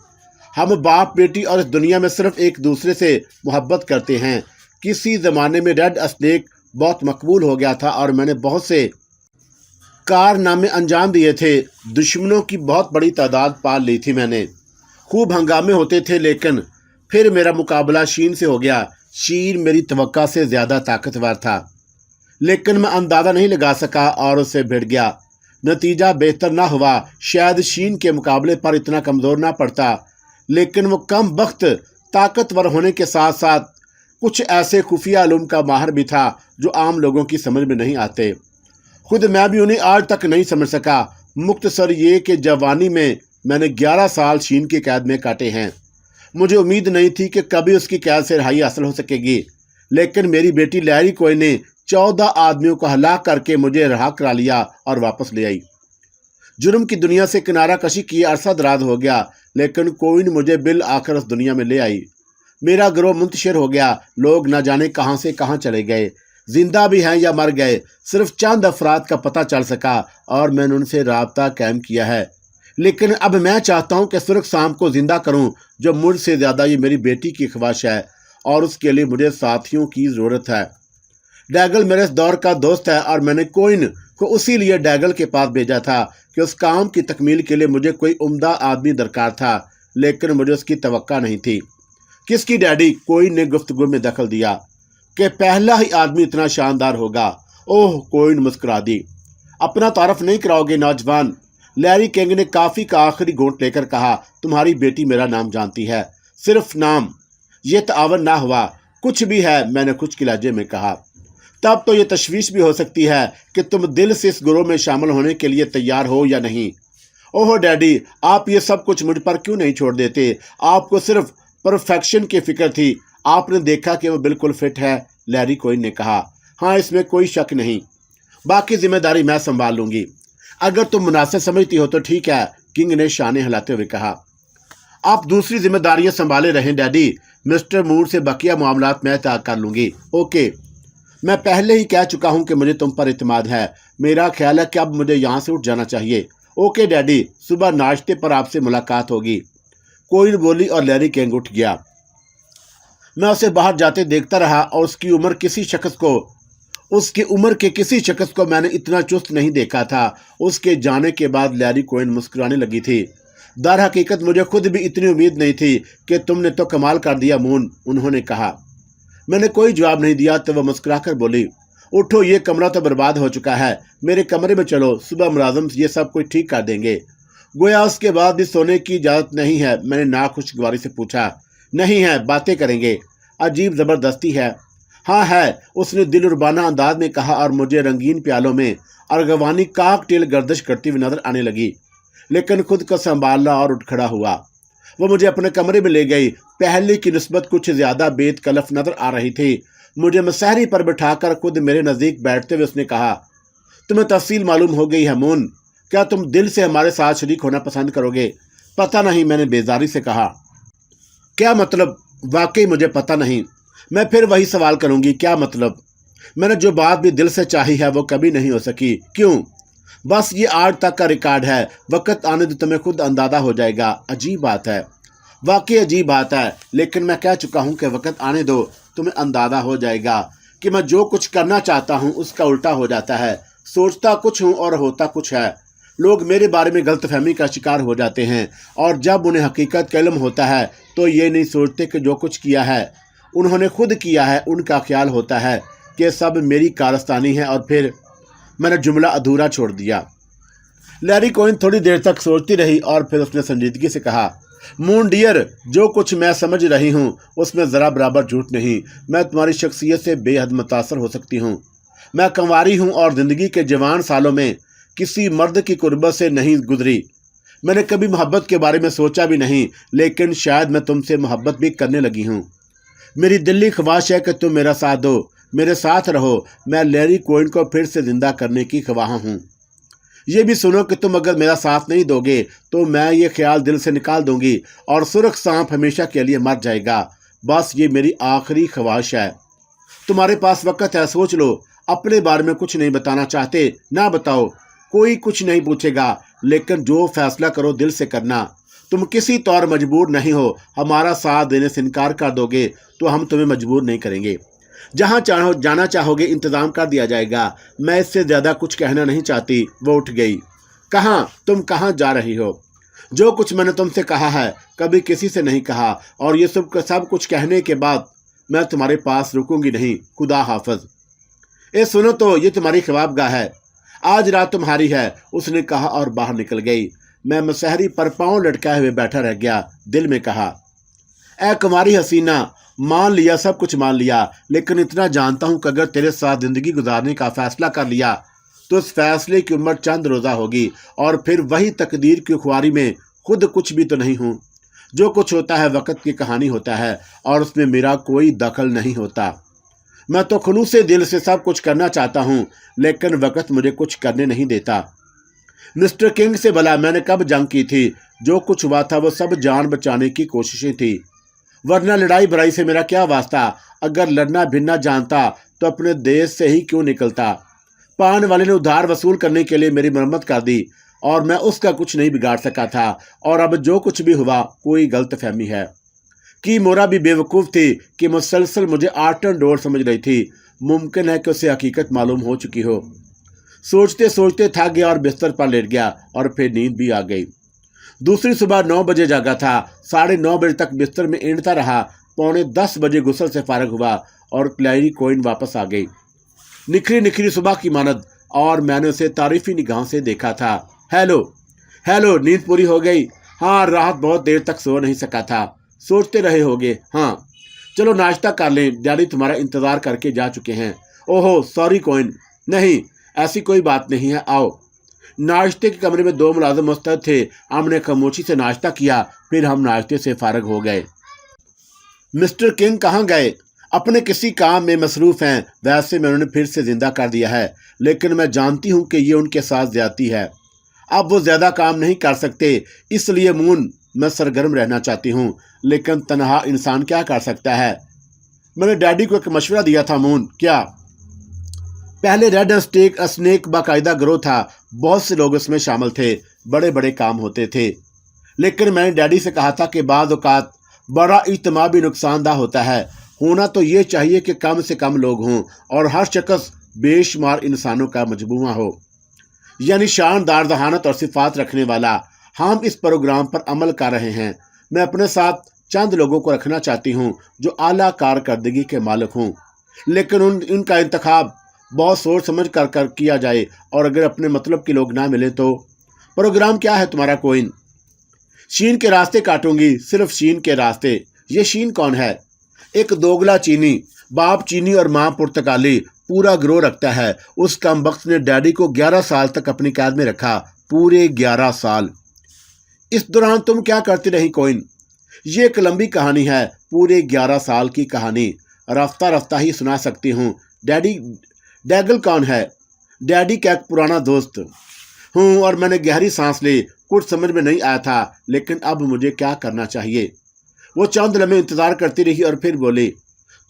हम बाप बेटी और इस दुनिया में सिर्फ एक दूसरे से मोहब्बत करते हैं। किसी ज़माने में रेड स्नेक बहुत मकबूल हो गया था और मैंने बहुत से कारनामे अंजाम दिए थे। दुश्मनों की बहुत बड़ी तादाद पाल ली थी मैंने। खूब हंगामे होते थे, लेकिन फिर मेरा मुकाबला शीन से हो गया। शीन मेरी तवक्का से ज़्यादा ताकतवर था, लेकिन मैं अंदाज़ा नहीं लगा सका और उससे भिड़ गया। नतीजा बेहतर ना हुआ। शायद शीन के मुकाबले पर इतना कमज़ोर ना पड़ता, लेकिन वो कम वक्त ताकतवर होने के साथ साथ कुछ ऐसे खुफिया इल्म का माहिर भी था जो आम लोगों की समझ में नहीं आते। खुद मैं भी उन्हें आज तक नहीं समझ सका। मुख्तसर ये कि जवानी में मैंने 11 साल शीन की कैद में काटे हैं। मुझे उम्मीद नहीं थी कि कभी उसकी कैद से रिहाई हासिल हो सकेगी, लेकिन मेरी बेटी लैरी कोइन ने 14 आदमियों को हलाक करके मुझे रिहा करा लिया और वापस ले आई। जुर्म की दुनिया से किनारा कशी किए अरसा दराज हो गया, लेकिन कोइन मुझे बिल आकर उस दुनिया में ले आई। मेरा गिरोह मुंतशिर हो गया, लोग न जाने कहां से कहां चले गए, जिंदा भी हैं या मर गए। सिर्फ चंद अफराद का पता चल सका और मैंने उनसे राबता कायम किया है। लेकिन अब मैं चाहता हूं कि सुर्ख शाम को जिंदा करूं, जो मुझसे ज्यादा ये मेरी बेटी की ख्वाहिश है और उसके लिए मुझे साथियों की जरूरत है। डैगल मेरे इस दौर का दोस्त है और मैंने कोइन को उसी लिए डैगल के पास भेजा था कि उस काम की तकमील के लिए मुझे कोई उम्दा आदमी दरकार था, लेकिन मुझे उसकी तवक्का नहीं थी। किसकी डैडी? कोइन ने गुफ्तगू में दखल दिया कि पहला ही आदमी इतना शानदार होगा। ओह, कोइन मुस्कुरा दी। अपना तारफ नहीं कराओगे नौजवान? लैरी किंग ने काफी का आखिरी घूंट लेकर कहा। तुम्हारी बेटी मेरा नाम जानती है, सिर्फ नाम। ये तावन ना हुआ, कुछ भी है, मैंने कुछ के लहजे में कहा। तब तो ये तशवीश भी हो सकती है कि तुम दिल से इस ग्रोह में शामिल होने के लिए तैयार हो या नहीं। ओह डैडी, आप ये सब कुछ मुझ पर क्यों नहीं छोड़ देते? आपको सिर्फ परफेक्शन की फिक्र थी। आपने देखा कि वो बिल्कुल फिट है, लैरी कोइन ने कहा। हाँ, इसमें कोई शक नहीं। बाकी जिम्मेदारी मैं संभाल लूंगी। अगर तुम मुनासिब समझती हो तो ठीक है, किंग ने शाने हिलाते हुए कहा। आप दूसरी जिम्मेदारियां संभाले रहें डैडी। मिस्टर मूर से बकिया मामलात मैं तय कर लूंगी। ओके, मैं पहले ही कह चुका हूं कि मुझे तुम पर इत्मीनान है। मेरा ख्याल है कि अब मुझे यहाँ से उठ जाना चाहिए। ओके डैडी, सुबह नाश्ते पर आपसे मुलाकात होगी, कोइन बोली और लैरी किंग उठ गया। मैं उसे बाहर जाते देखता रहा और उसकी उम्र के किसी शख्स को मैंने इतना चुस्त नहीं देखा था। उसके जाने के बाद लैरी कोइन मुस्कुराने लगी थी। दर हकीकत मुझे खुद भी इतनी उम्मीद नहीं थी कि तुमने तो कमाल कर दिया मून, उन्होंने कहा। मैंने कोई जवाब नहीं दिया तो वह मुस्कुराकर बोली, उठो, ये कमरा तो बर्बाद हो चुका है, मेरे कमरे में चलो, सुबह मुलाजिम ये सब कुछ ठीक कर देंगे। गोया उसके बाद भी सोने की इजाज़त नहीं है? मैंने नाखुशगवारी से पूछा। नहीं है, बातें करेंगे। अजीब ज़बरदस्ती है। हाँ है, उसने दिलरुबाना अंदाज में कहा और मुझे रंगीन प्यालों में अर्गवानी काकटेल गर्दिश करती हुई नजर आने लगी, लेकिन खुद को संभाला और उठ खड़ा हुआ। वो मुझे अपने कमरे में ले गई। पहले की निस्बत कुछ ज्यादा बेतकल्लफ नजर आ रही थी। मुझे मसहरी पर बिठाकर खुद मेरे नजदीक बैठते हुए उसने कहा, तुम्हें तफसील मालूम हो गई है मून? क्या तुम दिल से हमारे साथ शरीक होना पसंद करोगे? पता नहीं, मैंने बेजारी से कहा। क्या मतलब? वाकई मुझे पता नहीं। मैं फिर वही सवाल करूंगी, क्या मतलब? मैंने जो बात भी दिल से चाही है वो कभी नहीं हो सकी। क्यों? बस ये आज तक का रिकॉर्ड है। वक्त आने दो, तुम्हें खुद अंदाजा हो जाएगा। अजीब बात है, वाकई अजीब बात है, लेकिन मैं कह चुका हूं कि वक्त आने दो, तुम्हें अंदाजा हो जाएगा कि मैं जो कुछ करना चाहता हूं उसका उल्टा हो जाता है। सोचता कुछ हूं और होता कुछ है। लोग मेरे बारे में गलतफहमी का शिकार हो जाते हैं और जब उन्हें हकीकत का इल्म होता है तो ये नहीं सोचते कि जो कुछ किया है उन्होंने खुद किया है। उनका ख्याल होता है कि सब मेरी कारस्तानी है और फिर मैंने जुमला अधूरा छोड़ दिया। लैरी कोइन थोड़ी देर तक सोचती रही और फिर उसने संजीदगी से कहा, मून डियर, जो कुछ मैं समझ रही हूँ उसमें ज़रा बराबर झूठ नहीं। मैं तुम्हारी शख्सियत से बेहद मुतासर हो सकती हूँ। मैं कंवारी हूँ और ज़िंदगी के जवान सालों में किसी मर्द की कुर्बत से नहीं गुजरी। मैंने कभी मोहब्बत के बारे में सोचा भी नहीं, लेकिन शायद मैं तुमसे मोहब्बत भी करने लगी हूँ। मेरी दिली ख्वाहिश है कि तुम मेरा साथ दो, मेरे साथ रहो। मैं लैरी कोइन को फिर से जिंदा करने की ख्वाह हूँ। ये भी सुनो कि तुम अगर मेरा साथ नहीं दोगे तो मैं ये ख्याल दिल से निकाल दूंगी और सुर्ख सांप हमेशा के लिए मर जाएगा। बस ये मेरी आखिरी ख्वाहिश है। तुम्हारे पास वक्त है, सोच लो। अपने बारे में कुछ नहीं बताना चाहते ना बताओ, कोई कुछ नहीं पूछेगा, लेकिन जो फैसला करो दिल से करना। तुम किसी तौर मजबूर नहीं हो। हमारा साथ देने से इनकार कर दोगे तो हम तुम्हें मजबूर नहीं करेंगे। जहाँ चाहो जाना चाहोगे इंतज़ाम कर दिया जाएगा। मैं इससे ज़्यादा कुछ कहना नहीं चाहती। वो उठ गई। कहाँ? तुम कहाँ जा रही हो? जो कुछ मैंने तुमसे कहा है कभी किसी से नहीं कहा, और ये सब कुछ कहने के बाद मैं तुम्हारे पास रुकूंगी नहीं। खुदा हाफिज। ए सुनो तो, ये तुम्हारी ख्वाबगाह है, आज रात तुम्हारी है, उसने कहा और बाहर निकल गई। मैं मसहरी पर पाँव लटकाए हुए बैठा रह गया। दिल में कहा, ए कुमारी हसीना, मान लिया, सब कुछ मान लिया, लेकिन इतना जानता हूं कि अगर तेरे साथ जिंदगी गुजारने का फैसला कर लिया तो उस फैसले की उम्र चंद रोज़ा होगी और फिर वही तकदीर की खुआरी में खुद कुछ भी तो नहीं हूं। जो कुछ होता है वक्त की कहानी होता है और उसमें मेरा कोई दखल नहीं होता। मैं तो खुलूस दिल से सब कुछ करना चाहता हूँ, लेकिन वक्त मुझे कुछ करने नहीं देता। मिस्टर किंग से भला मैंने कब जंग की थी? जो कुछ हुआ था वो सब जान बचाने की कोशिशें थी, वरना लड़ाई बड़ाई से मेरा क्या वास्ता। अगर लड़ना भिड़ना जानता तो अपने देश से ही क्यों निकलता। पान वाले ने उधार वसूल करने के लिए मेरी मरम्मत कर दी और मैं उसका कुछ नहीं बिगाड़ सका था। और अब जो कुछ भी हुआ कोई गलतफहमी है कि मोरा भी बेवकूफ़ थी कि मुसलसल मुझे आटन डोर समझ रही थी। मुमकिन है कि उसे हकीकत मालूम हो चुकी हो। सोचते सोचते थक गया और बिस्तर पर लेट गया और फिर नींद भी आ गई। दूसरी सुबह 9 बजे जागा था। 9:30 बजे तक बिस्तर में एंडता रहा। 9:45 बजे गुस्ल से फारग हुआ और क्लैरी कोइन वापस आ गई, निखरी निखरी सुबह की मानद, और मैंने उसे तारीफी निगाहों से देखा था। हेलो हेलो, नींद पूरी हो गई? हाँ, राहत बहुत देर तक सो नहीं सका था। सोचते रहे होगे। हाँ, चलो नाश्ता कर लें, डैडी तुम्हारा इंतजार करके जा चुके हैं। ओहो सॉरी कोइन। नहीं, ऐसी कोई बात नहीं है, आओ। नाश्ते के कमरे में 2 मुलाजिम मुस्तैद थे। हमने खामोशी से नाश्ता किया, फिर हम नाश्ते से फारग हो गए। मिस्टर किंग कहाँ गए? अपने किसी काम में मसरूफ हैं। वैसे मैं उन्हें फिर से जिंदा कर दिया है, लेकिन मैं जानती हूँ कि ये उनके साथ ज्यादती है। अब वो ज्यादा काम नहीं कर सकते, इसलिए मून मैं सरगर्म रहना चाहती हूँ, लेकिन तनहा इंसान क्या कर सकता है? मैंने डैडी को एक मशवरा दिया था मून। क्या? पहले रेड स्नेक बाकायदा ग्रोह था, बहुत से लोग उसमें शामिल थे, बड़े बड़े काम होते थे। लेकिन मैंने डैडी से कहा था कि बाज़ औक़ात बड़ा इज्तिमा भी नुकसानदा होता है। होना तो ये चाहिए कि कम से कम लोग हों और हर शख्स बेशुमार इंसानों का मजमूआ हो, यानी शानदार जहानत और सिफात रखने वाला। हम इस प्रोग्राम पर अमल कर रहे हैं। मैं अपने साथ चंद लोगों को रखना चाहती हूँ जो आला कारकर्दगी के मालिक हों, लेकिन उनका इंतखाब बहुत सोच समझ कर किया जाए, और अगर अपने मतलब के लोग ना मिले तो। प्रोग्राम क्या है तुम्हारा कोइन? शीन के रास्ते काटूंगी, सिर्फ शीन के रास्ते। ये शीन कौन है? एक दोगला चीनी, बाप चीनी और माँ पुर्तगाली, पूरा गिरोह रखता है। उस कमबख्त ने डैडी को 11 साल तक अपनी कैद में रखा, पूरे 11 साल। इस दौरान तुम क्या करती रही कोइन? ये एक लंबी कहानी है, पूरे 11 साल की कहानी। रफ्ता रफ्ता ही सुना सकती हूँ। डैगल कौन है? डैडी का एक पुराना दोस्त हूँ। और मैंने गहरी सांस ली। कुछ समझ में नहीं आया था, लेकिन अब मुझे क्या करना चाहिए। वो चंद लम्हे इंतजार करती रही और फिर बोली,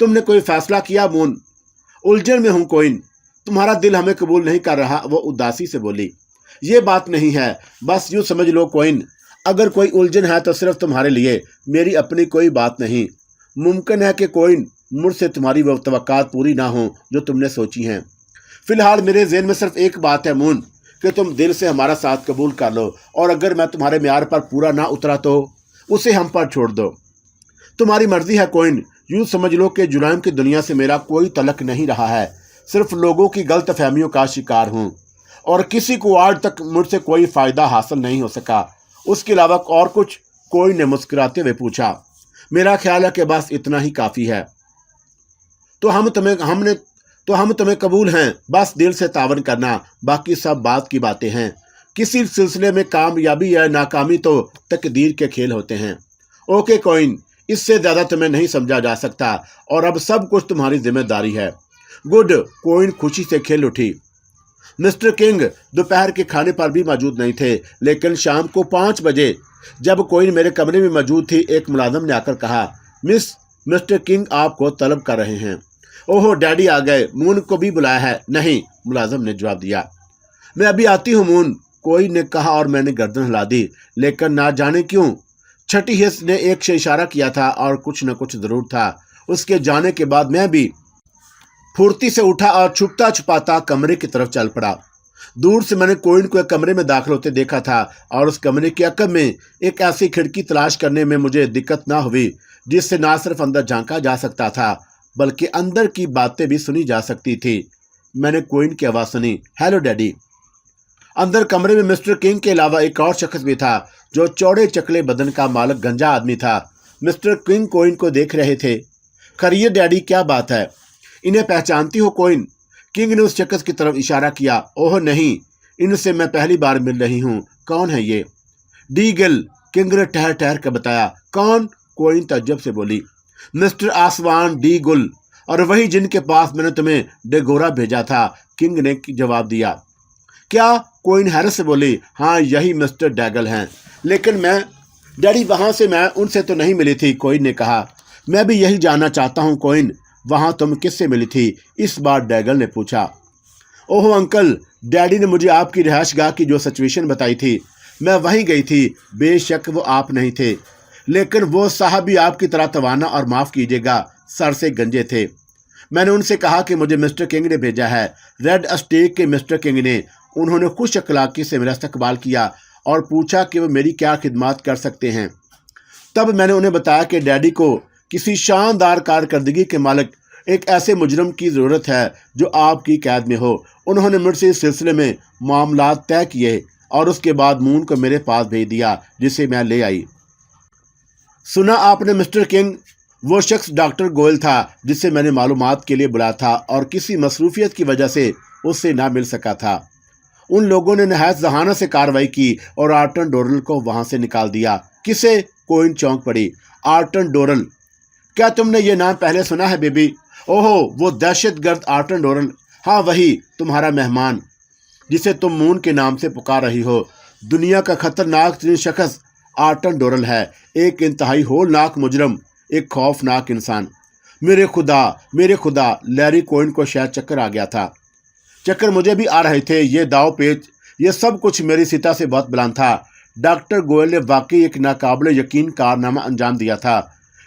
तुमने कोई फैसला किया मून? उलझन में हूँ कोइन, तुम्हारा दिल हमें कबूल नहीं कर रहा। वो उदासी से बोली, ये बात नहीं है, बस यूँ समझ लो कोइन, अगर कोई उलझन है तो सिर्फ तुम्हारे लिए, मेरी अपनी कोई बात नहीं। मुमकिन है कि कोइन मुझसे तुम्हारी वो तवक्कात पूरी ना हो जो तुमने सोची हैं। फिलहाल मेरे ज़हन में सिर्फ एक बात है मून, कि तुम दिल से हमारा साथ कबूल कर लो, और अगर मैं तुम्हारे म्यार पर पूरा ना उतरा तो उसे हम पर छोड़ दो। तुम्हारी मर्जी है कोइन। यूँ समझ लो कि जुराइम की दुनिया से मेरा कोई तलक नहीं रहा है, सिर्फ लोगों की गलत फहमियों का शिकार हूँ, और किसी को आज तक मुझसे कोई फ़ायदा हासिल नहीं हो सका। उसके अलावा और कुछ? कोइन ने मुस्कुराते हुए पूछा। मेरा ख्याल है कि बस इतना ही काफ़ी है। तो हम तुम्हें कबूल हैं, बस दिल से तावन करना, बाकी सब बात की बातें हैं। किसी सिलसिले में कामयाबी या नाकामी तो तकदीर के खेल होते हैं। ओके कोइन, इससे ज़्यादा तुम्हें नहीं समझा जा सकता, और अब सब कुछ तुम्हारी जिम्मेदारी है। गुड। कोइन खुशी से खिल उठी। मिस्टर किंग दोपहर के खाने पर भी मौजूद नहीं थे, लेकिन शाम को 5 बजे जब कोइन मेरे कमरे में मौजूद थी, एक मुलाजिम ने आकर कहा, मिस्टर किंग आपको तलब कर रहे हैं। ओहो, डैडी आ गए, मून को भी बुलाया है? नहीं, मुलाजिम ने जवाब दिया। मैं अभी आती हूँ मून, कोइन ने कहा, और मैंने गर्दन हिला दी, लेकिन ना जाने क्यों छठी हिस्स ने एक से इशारा किया था, और कुछ न कुछ जरूर था। उसके जाने के बाद मैं भी फुर्ती से उठा और छुपता छुपाता कमरे की तरफ चल पड़ा। दूर से मैंने कोइन को एक कमरे में दाखिल होते देखा था, और उस कमरे के अकब में एक ऐसी खिड़की तलाश करने में मुझे दिक्कत ना हुई जिससे ना सिर्फ अंदर झांका जा सकता था, बल्कि अंदर की बातें भी सुनी जा सकती थी। मैंने कोइन की आवाज़ सुनी, हेलो डैडी। अंदर कमरे में मिस्टर किंग के अलावा एक और शख्स भी था, जो चौड़े चकले बदन का मालक गंजा आदमी था। मिस्टर किंग कोइन को देख रहे थे। खैरियत डैडी, क्या बात है? इन्हें पहचानती हो कोइन? किंग ने उस शख्स की तरफ इशारा किया। ओह नहीं, इनसे मैं पहली बार मिल रही हूँ। कौन है ये? डीगल, किंग ने ठहर ठहर कर बताया। कौन? कोइन तज्जब से बोली। मिस्टर आसवान डी गुल, और वही जिनके पास मैंने तुम्हें डेगोरा भेजा था, किंग ने जवाब दिया। क्या? कोइन हैरत से बोली। हाँ, यही मिस्टर डैगल हैं। लेकिन डैडी वहां से मैं उनसे तो नहीं मिली थी, कोइन ने कहा। मैं भी यही जानना चाहता हूँ कोइन, वहां तुम किससे मिली थी? इस बार डैगल ने पूछा। ओहो अंकल, डैडी ने मुझे आपकी रिहाइशगाह की जो सिचुएशन बताई थी, मैं वहीं गई थी। बेशक वो आप नहीं थे, लेकिन वो साहब भी आपकी तरह तवाना और माफ़ कीजिएगा सर से गंजे थे। मैंने उनसे कहा कि मुझे मिस्टर किंग ने भेजा है, रेड एस्टेट के मिस्टर किंग ने। उन्होंने खुश अखलाकी से मेरा इस्तकबाल किया और पूछा कि वो मेरी क्या खिदमत कर सकते हैं। तब मैंने उन्हें बताया कि डैडी को किसी शानदार कारकर्दगी के मालिक एक ऐसे मुजरम की ज़रूरत है जो आपकी कैद में हो। उन्होंने मुझसे इस सिलसिले में मामलात तय किए और उसके बाद मून को मेरे पास भेज दिया, जिसे मैं ले आई। सुना आपने मिस्टर किंग? वो शख्स डॉक्टर गोयल था जिसे मैंने मालूमात के लिए बुलाया था और किसी मसरूफियत की वजह से उससे ना मिल सका था। उन लोगों ने नहायत जहाना से कार्रवाई की और आर्टन डोरल को वहां से निकाल दिया। किसे? कोइन चौंक पड़ी। आर्टन डोरल? क्या तुमने ये नाम पहले सुना है बेबी? ओहो, वो दहशतगर्द आर्टन डोरल। हाँ, वही तुम्हारा मेहमान जिसे तुम मून के नाम से पुकार रही हो। दुनिया का खतरनाक तरीन शख्स आर्टन डोरल है, एक इंतहाई होलनाक मुजरम, एक खौफनाक इंसान। मेरे खुदा, लैरी कोइन को शायद चक्कर आ गया था। चक्कर मुझे भी आ रहे थे। ये दाव पेच, ये सब कुछ मेरी सीता से बहुत बुलंद था। डॉक्टर गोयल ने वाकई एक नाकाबिले यकीन कारनामा अंजाम दिया था,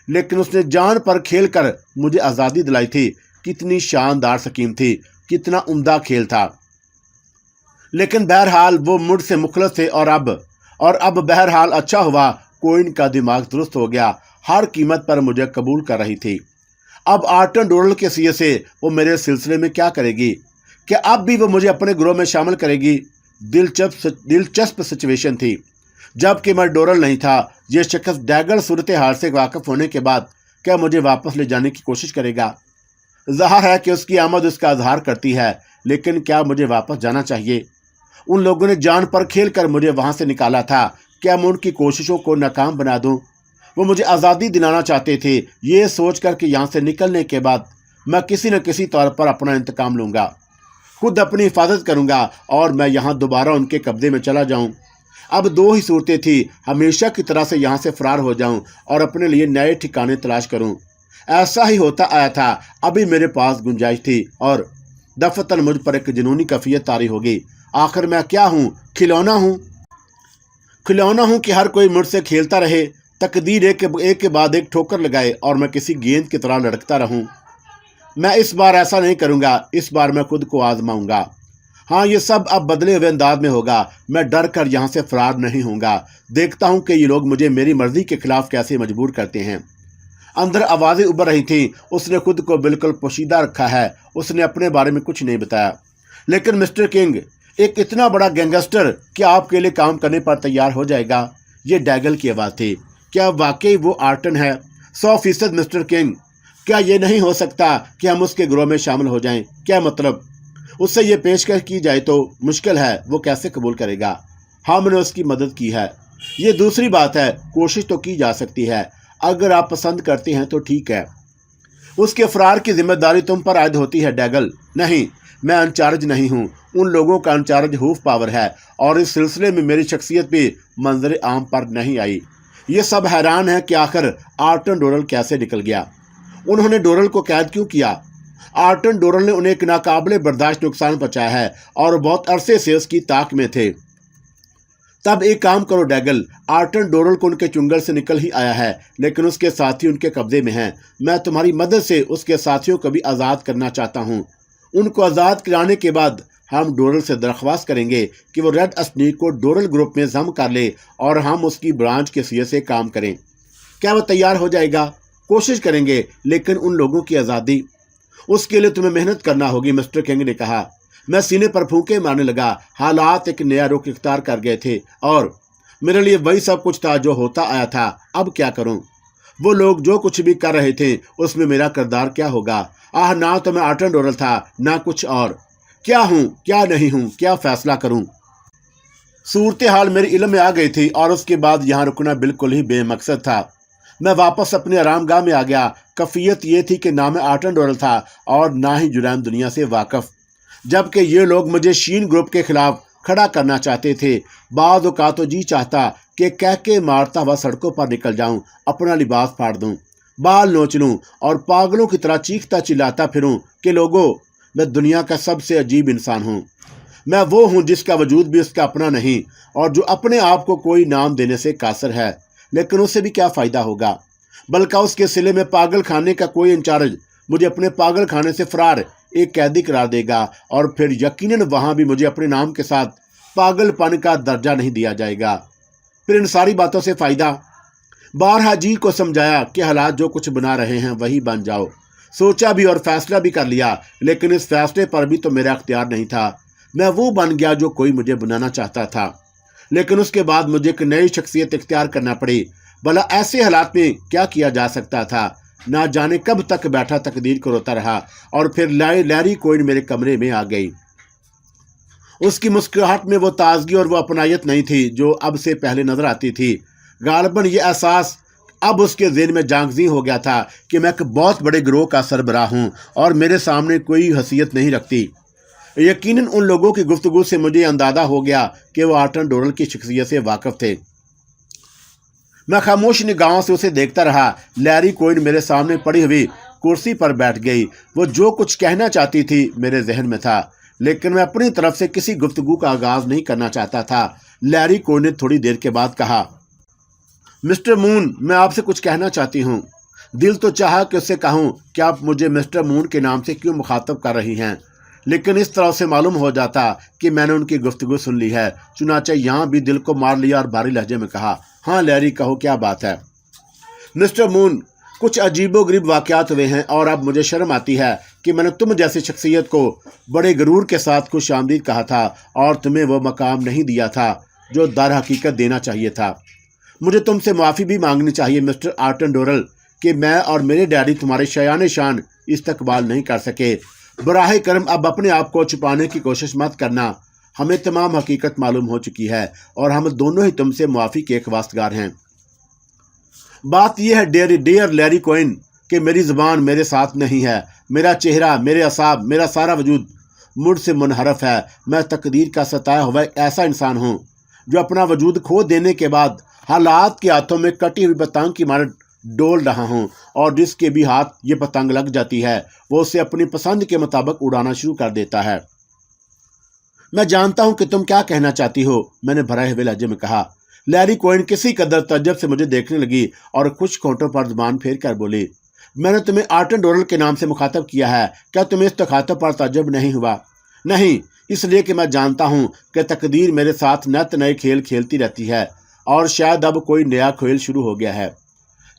लेकिन उसने जान पर खेल कर मुझे आज़ादी दिलाई थी। कितनी शानदार स्कीम थी, कितना उम्दा खेल था। लेकिन बहरहाल वो मुझसे मुखलस थे और अब बहरहाल अच्छा हुआ कोइन का दिमाग दुरुस्त हो गया। हर कीमत पर मुझे कबूल कर रही थी। अब आर्टन डोरल के सिए से वो मेरे सिलसिले में क्या करेगी? क्या अब भी वो मुझे अपने ग्रोह में शामिल करेगी? दिलचस्प सिचुएशन थी, जबकि मैं डोरल नहीं था। ये शख्स डैगल सूरत हाल से वाकिफ होने के बाद क्या मुझे वापस ले जाने की कोशिश करेगा? ज़ाहिर है कि उसकी आमद उसका इजहार करती है, लेकिन क्या मुझे वापस जाना चाहिए? उन लोगों ने जान पर खेल कर मुझे वहाँ से निकाला था। क्या मैं उनकी कोशिशों को नाकाम बना दूँ? वो मुझे आज़ादी दिलाना चाहते थे। ये सोच कर कि यहाँ से निकलने के बाद मैं किसी न किसी तौर पर अपना इंतकाम लूँगा, खुद अपनी हिफाजत करूँगा और मैं यहाँ दोबारा उनके कब्जे में चला जाऊँ। अब दो ही सूरतें थी, हमेशा की तरह से यहाँ से फरार हो जाऊँ और अपने लिए नए ठिकाने तलाश करूँ। ऐसा ही होता आया था। अभी मेरे पास गुंजाइश थी और दफतन मुझ पर एक जुनूनी कैफियत तारी होगी। आखिर मैं क्या हूँ? खिलौना हूँ कि हर कोई मुझसे खेलता रहे, तकदीर एक के बाद एक ठोकर लगाए और मैं किसी गेंद की तरह लड़कता रहूं। मैं इस बार ऐसा नहीं करूंगा। इस बार मैं खुद को आजमाऊंगा। हाँ, ये सब अब बदले हुए अंदाज में होगा। मैं डर कर यहाँ से फरार नहीं होऊंगा। देखता हूँ कि ये लोग मुझे मेरी मर्जी के खिलाफ कैसे मजबूर करते हैं। अंदर आवाज़ें उभर रही थीं। उसने खुद को बिल्कुल पोशीदा रखा है। उसने अपने बारे में कुछ नहीं बताया। लेकिन मिस्टर किंग, एक इतना बड़ा गैंगस्टर क्या आपके लिए काम करने पर तैयार हो जाएगा? ये डैगल की आवाज़ थी। क्या वाकई वो आर्टन है? 100% मिस्टर किंग। क्या ये नहीं हो सकता कि हम उसके ग्रोह में शामिल हो जाएं? क्या मतलब? उससे ये पेशकश की जाए तो मुश्किल है, वो कैसे कबूल करेगा? हमने उसकी मदद की है, ये दूसरी बात है। कोशिश तो की जा सकती है। अगर आप पसंद करते हैं तो ठीक है। उसके फरार की जिम्मेदारी तुम पर आयद होती है डैगल। नहीं, मैं इंचार्ज नहीं हूँ। उन लोगों का इंचार्ज हुफ पावर है और इस सिलसिले में मेरी शख्सियत भी मंजर आम पर नहीं आई। ये सब हैरान है कि आखिर आर्टन डोरल कैसे निकल गया। उन्होंने डोरल को कैद क्यों किया? आर्टन डोरल ने उन्हें एक नाकाबिले बर्दाश्त नुकसान पहुंचाया है और बहुत अरसे से उसकी ताक में थे। तब एक काम करो डैगल, आर्टन डोरल को उनके चुंगल से निकल ही आया है, लेकिन उसके साथी उनके कब्जे में हैं। मैं तुम्हारी मदद से उसके साथियों को भी आज़ाद करना चाहता हूँ। उनको आज़ाद कराने के बाद हम डोरल से दरख्वास्त करेंगे कि वो रेड एस्टेट को डोरल ग्रुप में जम कर ले और हम उसकी ब्रांच के सीए से काम करें। क्या वो तैयार हो जाएगा? कोशिश करेंगे, लेकिन उन लोगों की आज़ादी, उसके लिए तुम्हें मेहनत करना होगी, मिस्टर किंग ने कहा। मैं सीने पर फूंके मारने लगा। हालात एक नया रुख इख्तियार कर गए थे और मेरे लिए वही सब कुछ था जो होता आया था। अब क्या करूं? वो लोग जो कुछ भी कर रहे थे उसमें मेरा किरदार क्या होगा? ना तो मैं आर्टन डोरल था, ना कुछ और। क्या हूं, क्या नहीं हूं, क्या फैसला करूं? सूरत-ए-हाल मेरे इल्म में आ गई थी और उसके बाद यहाँ रुकना बिल्कुल ही बेमकसद था। मैं वापस अपने आरामगाह में आ गया। कफियत ये थी कि ना मैं आर्टन डोरल था और ना ही जुरैम दुनिया से वाकफ, जबकि ये लोग मुझे शीन ग्रुप के खिलाफ खड़ा करना चाहते थे। बाद औक़ात तो जी चाहता कि कह के मारता हुआ सड़कों पर निकल जाऊं, अपना लिबास फाड़ दूं, बाल नोच लूं और पागलों की तरह चीखता चिल्लाता फिरूं कि लोगों, मैं दुनिया का सबसे अजीब इंसान हूं। मैं वो हूं जिसका वजूद भी उसका अपना नहीं और जो अपने आप को कोई नाम देने से कासर है, लेकिन उससे भी क्या फ़ायदा होगा। बल्कि उसके सिले में पागल खाने का कोई इंचार्ज मुझे अपने पागल खाने से फरार एक कैदी करार देगा और फिर यकीनन वहाँ भी मुझे अपने नाम के साथ पागलपन का दर्जा नहीं दिया जाएगा। फिर इन सारी बातों से फ़ायदा। बारहा जी को समझाया कि हालात जो कुछ बना रहे हैं वही बन जाओ। सोचा भी और फैसला भी कर लिया, लेकिन इस फैसले पर भी तो मेरा अख्तियार नहीं था। मैं वो बन गया जो कोई मुझे बनाना चाहता था, लेकिन उसके बाद मुझे एक नई शख्सियत इख्तियार करना पड़ी। भला ऐसे हालात में क्या किया जा सकता था। ना जाने कब तक बैठा तकदीर को रोता रहा और फिर लैरी कोइन मेरे कमरे में आ गई। उसकी मुस्कुराहट में वो ताजगी और वो अपनायत नहीं थी जो अब से पहले नजर आती थी। गालिबन ये एहसास अब उसके ज़हन में जागज़ी हो गया था कि मैं एक बहुत बड़े गिरोह का सरबराह हूँ और मेरे सामने कोई हैसियत नहीं रखती। यकीनन उन लोगों की गुफ्तगू से मुझे अंदाज़ा हो गया कि वो आर्टन डोरल की शख्सियत से वाकिफ थे। मैं खामोश निगाहों से उसे देखता रहा। लैरी कोइन मेरे सामने पड़ी हुई कुर्सी पर बैठ गई। वो जो कुछ कहना चाहती थी मेरे जहन में था, लेकिन मैं अपनी तरफ से किसी गुफ्तगू का आगाज़ नहीं करना चाहता था। लैरी कोइन ने थोड़ी देर के बाद कहा, मिस्टर मून, मैं आपसे कुछ कहना चाहती हूँ। दिल तो चाहा कि उससे कहूँ कि आप मुझे मिस्टर मून के नाम से क्यों मुखातब कर रही हैं, लेकिन इस तरह से मालूम हो जाता कि मैंने उनकी गुफ्तगू सुन ली है। चुनाचे यहाँ भी दिल को मार लिया और भारी लहजे में कहा, हाँ लैरी, कहो क्या बात है। मिस्टर मून, कुछ अजीबोगरीब वाक़यात हुए हैं और अब मुझे शर्म आती है कि मैंने तुम जैसी शख्सियत को बड़े गरूर के साथ खुश आमदीद कहा था और तुम्हें वो मकाम नहीं दिया था जो दर हकीकत देना चाहिए था। मुझे तुमसे माफ़ी भी मांगनी चाहिए मिस्टर आर्टन डोरल कि मैं और मेरे डैडी तुम्हारे शयान शान इस्तकबाल नहीं कर सके। बराह करम अब अपने आप को छुपाने की कोशिश मत करना। हमें तमाम हकीकत मालूम हो चुकी है और हम दोनों ही तुमसे माफ़ी के ख्वास्तगार हैं। बात यह है डियर लैरी कोइन कि मेरी ज़ुबान मेरे साथ नहीं है। मेरा चेहरा, मेरे असाब, मेरा सारा वजूद मुझसे मुनहरफ है। मैं तकदीर का सताया हुआ एक ऐसा इंसान हूँ जो अपना वजूद खो देने के बाद हालात के हाथों में कटी हुई पतंग की मार डोल रहा हूँ और जिसके भी हाथ ये पतंग लग जाती है वो उसे अपनी पसंद के मुताबिक उड़ाना शुरू कर देता है। मैं जानता हूँ कि तुम क्या कहना चाहती हो, मैंने भरे हुए लहजे में कहा। लैरी कोइन किसी कदर तज्जब से मुझे देखने लगी और कुछ होंठों पर जुबान फेर कर बोली, मैंने तुम्हें आर्टन डोरल के नाम से मुखातब किया है, क्या तुम्हें इस तखातब पर तज्जब नहीं हुआ? नहीं, इसलिए कि मैं जानता हूँ कि तकदीर मेरे साथ नित नए खेल खेलती रहती है और शायद अब कोई नया खेल शुरू हो गया है।